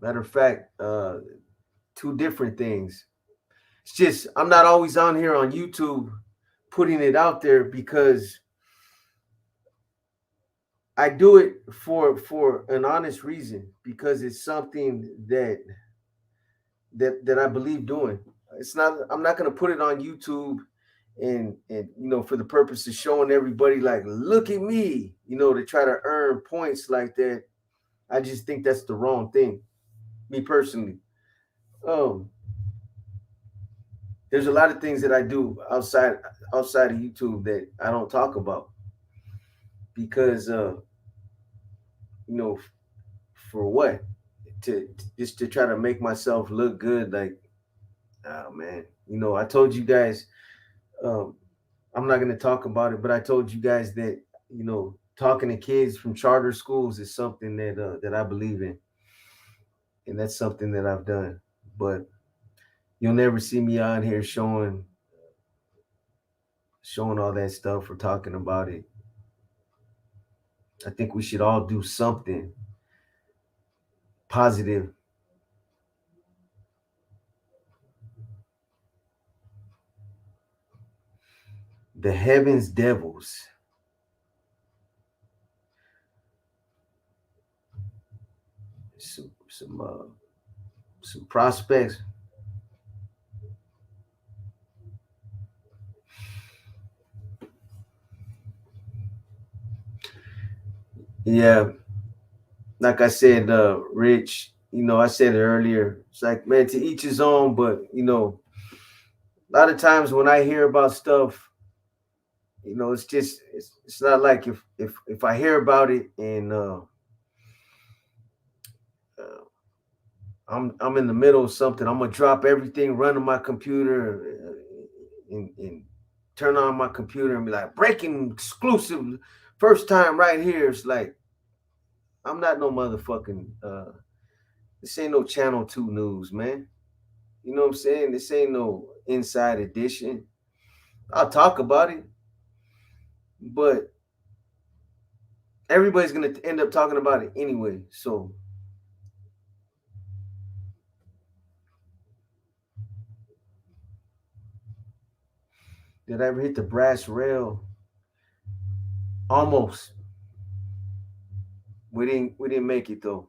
Matter of fact, two different things. It's just I'm not always on here on YouTube putting it out there because I do it for an honest reason because it's something that I believe doing. It's not I'm not gonna put it on YouTube and for the purpose of showing everybody like look at me, to try to earn points like that. I just think that's the wrong thing, me personally. Um, there's a lot of things that I do outside of YouTube that I don't talk about because you know, for what? To just to try to make myself look good, like oh man. I told you guys, um, I'm not gonna talk about it, but I told you guys that, talking to kids from charter schools is something that I believe in. And that's something that I've done. But you'll never see me on here showing all that stuff or talking about it. I think we should all do something positive. The Heavens Devils. Some some prospects. Yeah, like I said, Rich, I said it earlier. It's like, man, to each his own, but a lot of times when I hear about stuff, it's just it's not like if I hear about it and uh, I'm in the middle of something, I'm gonna drop everything, run to my computer, and turn on my computer and be like, breaking exclusive, first time right here. It's like I'm not no motherfucking. This ain't no Channel 2 news, man. You know what I'm saying? This ain't no Inside Edition. I'll talk about it, but everybody's gonna end up talking about it anyway. So did I ever hit the brass rail? Almost. We didn't make it though.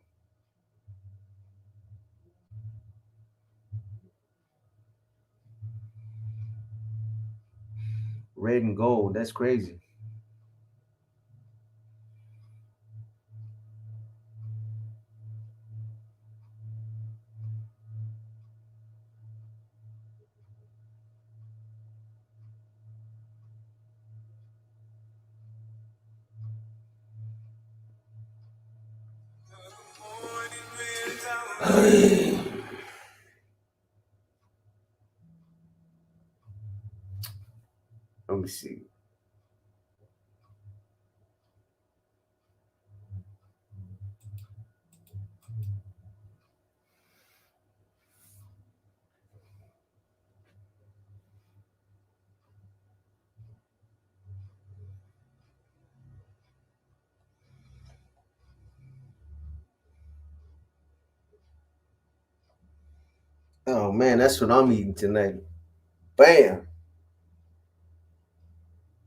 Red and gold. That's crazy. Let me see. Oh man, that's what I'm eating tonight. Bam.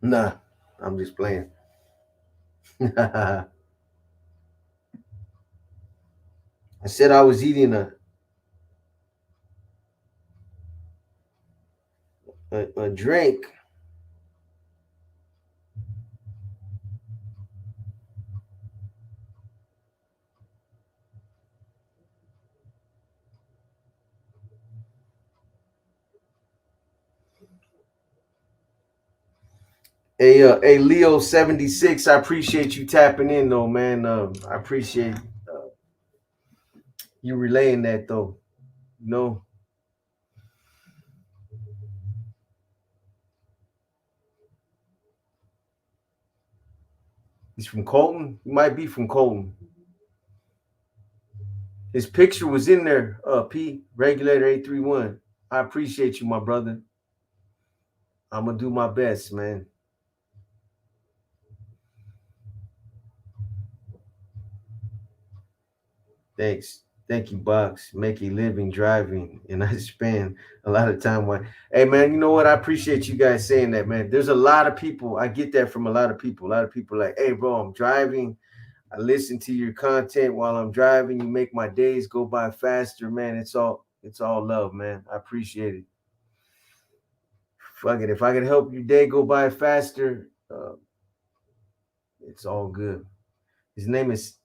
Nah, I'm just playing. I said I was eating a drink. A Leo 76. I appreciate you tapping in though, man. I appreciate you relaying that though. You know, he's from Colton. He might be from Colton. His picture was in there. P Regulator 831. I appreciate you, my brother. I'm gonna do my best, man. Thanks. Thank you, Box. Make a living driving. And I spend a lot of time on. Hey, man, you know what? I appreciate you guys saying that, man. There's a lot of people. I get that from a lot of people. A lot of people like, hey, bro, I'm driving. I listen to your content while I'm driving. You make my days go by faster, man. It's all love, man. I appreciate it. Fuck it. If I can help your day go by faster, it's all good. His name is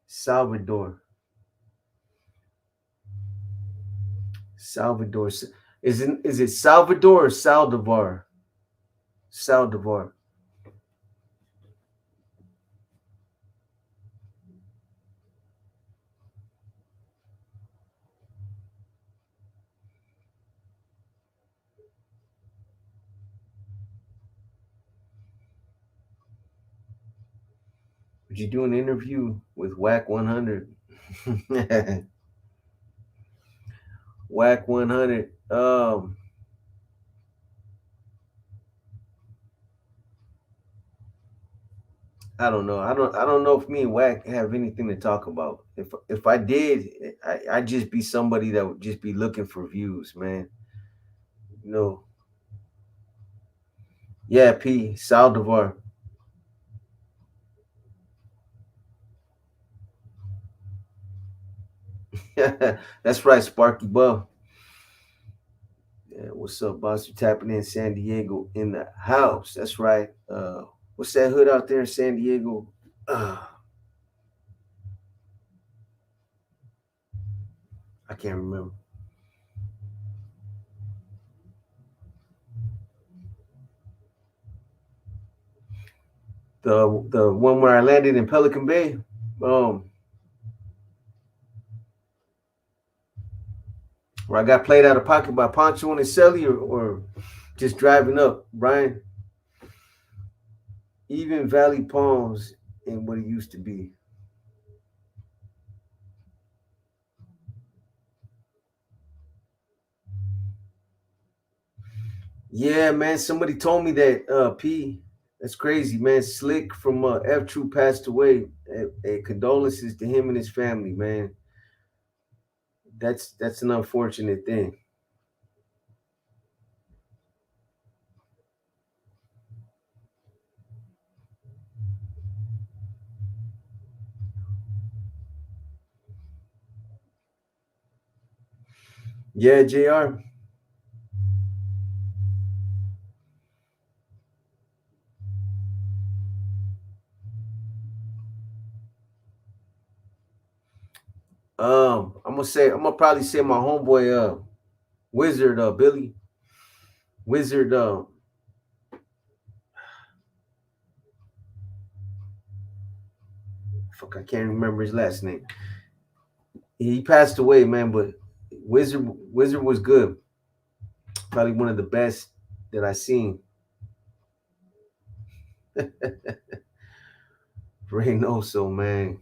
Salvador. Salvador. Is it Salvador or Saldivar? Saldivar. Would you do an interview with Whack 100? Whack 100. I don't know. I don't know if me and Whack have anything to talk about. If I did, I'd just be somebody that would just be looking for views, man. You know. Yeah, P. Saldivar. That's right, Sparky Buff. Yeah, what's up, boss? You tapping in San Diego in the house. That's right. What's that hood out there in San Diego? I can't remember. The one where I landed in Pelican Bay. Um, where I got played out of pocket by Poncho and Selly, or just driving up, Brian. Even Valley Palms and what it used to be. Yeah, man. Somebody told me that P. That's crazy, man. Slick from F True passed away. Condolences to him and his family, man. That's an unfortunate thing. Yeah, Jr. I'm gonna probably say my homeboy Wizard Billy Wizard fuck, I can't remember his last name. He passed away, man, but Wizard was good. Probably one of the best that I seen. Reynoso, man.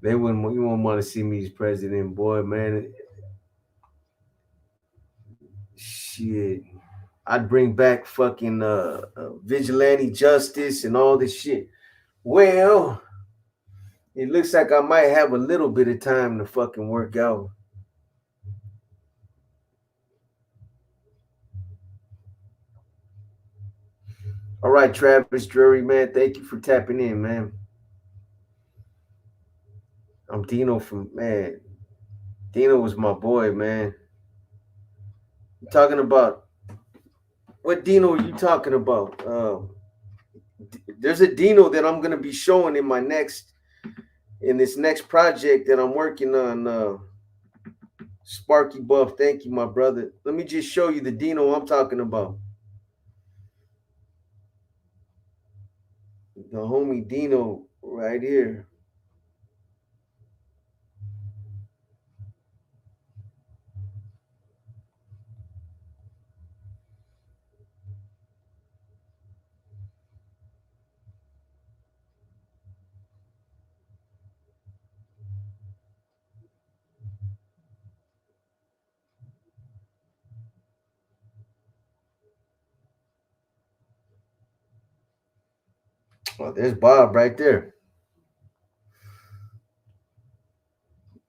They wouldn't. You won't want to see me as president, boy, man. Shit, I'd bring back fucking vigilante justice and all this shit. Well, it looks like I might have a little bit of time to fucking work out. All right, Travis Drury, man. Thank you for tapping in, man. I'm Dino from man. Dino was my boy, man. You talking about what Dino are you talking about? There's a Dino that I'm gonna be showing in this next project that I'm working on. Sparky Buff, thank you, my brother. Let me just show you the Dino I'm talking about. The homie Dino right here. Oh, there's Bob right there.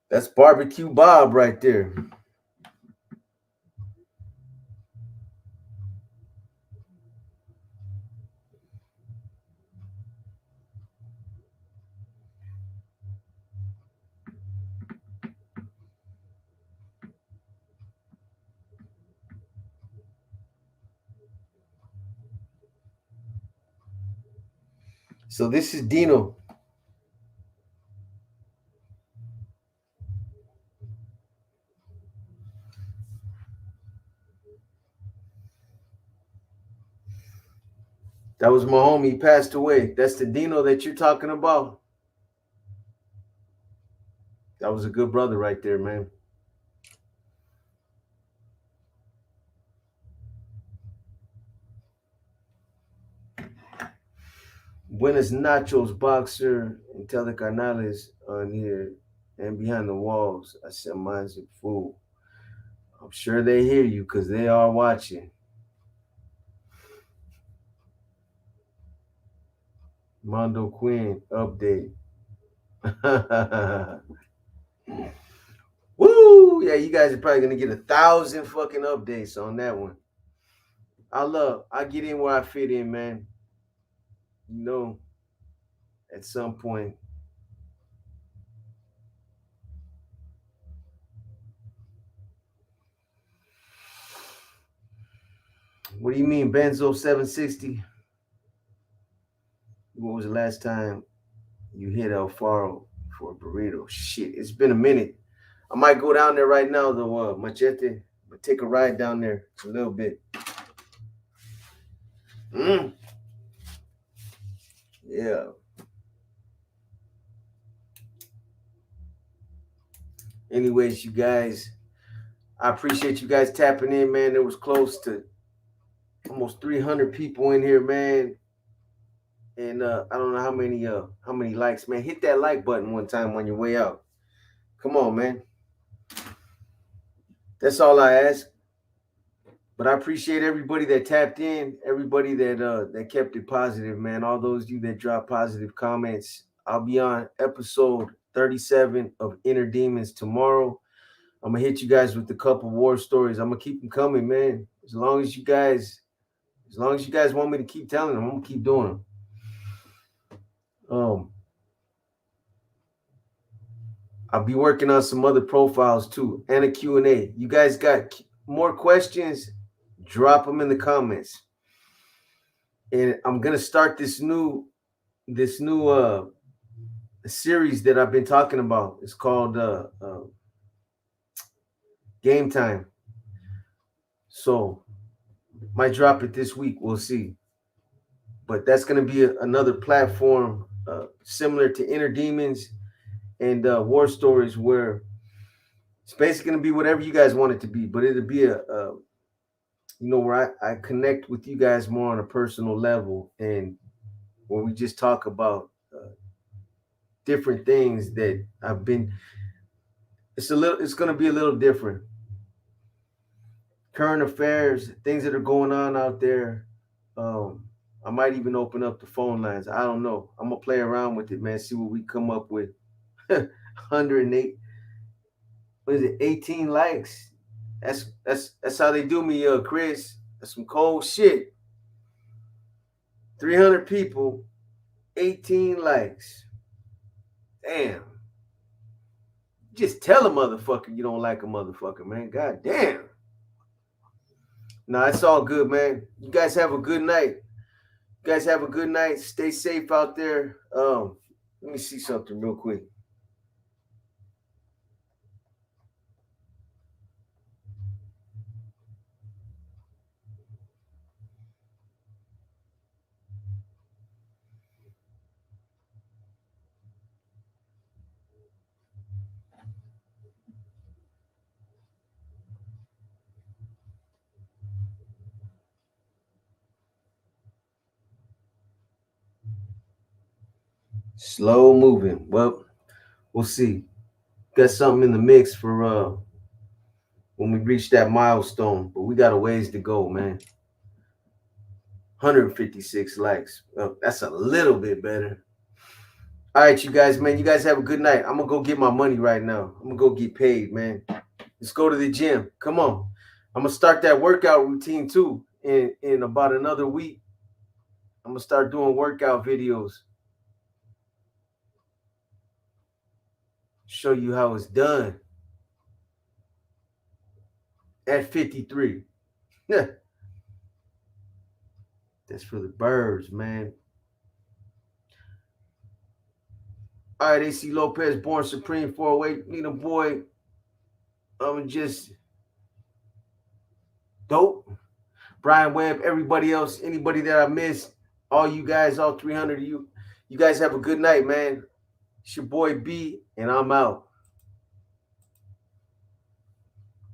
That's barbecue Bob right there. So this is Dino. That was my homie. He passed away. That's the Dino that you're talking about. That was a good brother right there, man. Buenos Nachos Boxer and Telecanales on here and behind the walls. I said mine's a fool. I'm sure they hear you because they are watching. Mondo Quinn update. Woo! Yeah, you guys are probably gonna get 1,000 fucking updates on that one. I get in where I fit in, man. You know, at some point. What do you mean, Benzo 760? When was the last time you hit Alfaro for a burrito? Shit, it's been a minute. I might go down there right now, though, Machete. But take a ride down there a little bit. Yeah. Anyways, you guys, I appreciate you guys tapping in, man. There was close to almost 300 people in here, man. And I don't know how many likes, man. Hit that like button one time on your way out. Come on, man. That's all I ask. But I appreciate everybody that tapped in, everybody that kept it positive, man. All those of you that dropped positive comments. I'll be on episode 37 of Inner Demons tomorrow. I'm gonna hit you guys with a couple war stories. I'm gonna keep them coming, man. As long as you guys want me to keep telling them, I'm gonna keep doing them. I'll be working on some other profiles too, and a Q&A. You guys got more questions? Drop them in the comments. And I'm gonna start this new series that I've been talking about. It's called Game Time. So might drop it this week. We'll see. But that's gonna be another platform similar to Inner Demons and War Stories, where it's basically gonna be whatever you guys want it to be. But it'll be where I connect with you guys more on a personal level, and where we just talk about different things that I've been. It's going to be a little different. Current affairs, things that are going on out there. I might even open up the phone lines. I don't know. I'm gonna play around with it, man. See what we come up with. 108. What is it? 18 likes. That's how they do me, Chris. That's some cold shit. 300 people, 18 likes. Damn. Just tell a motherfucker you don't like a motherfucker, man. God damn. Nah, it's all good, man. You guys have a good night. You guys have a good night. Stay safe out there. Let me see something real quick. Slow moving. Well, we'll see. Got something in the mix for when we reach that milestone, but we got a ways to go, man. 156 likes. Well, that's a little bit better. All right, you guys, man. You guys have a good night. I'm gonna go get my money right now. I'm gonna go get paid, man. Let's go to the gym. Come on. I'm gonna start that workout routine too in about another week. I'm gonna start doing workout videos. Show you how it's done. At 53. That's for the birds, man. All right, AC Lopez, Born Supreme 408. Need a boy. I'm just dope. Brian Webb, everybody else, anybody that I missed, all you guys, all 300 of you. You guys have a good night, man. It's your boy B, and I'm out.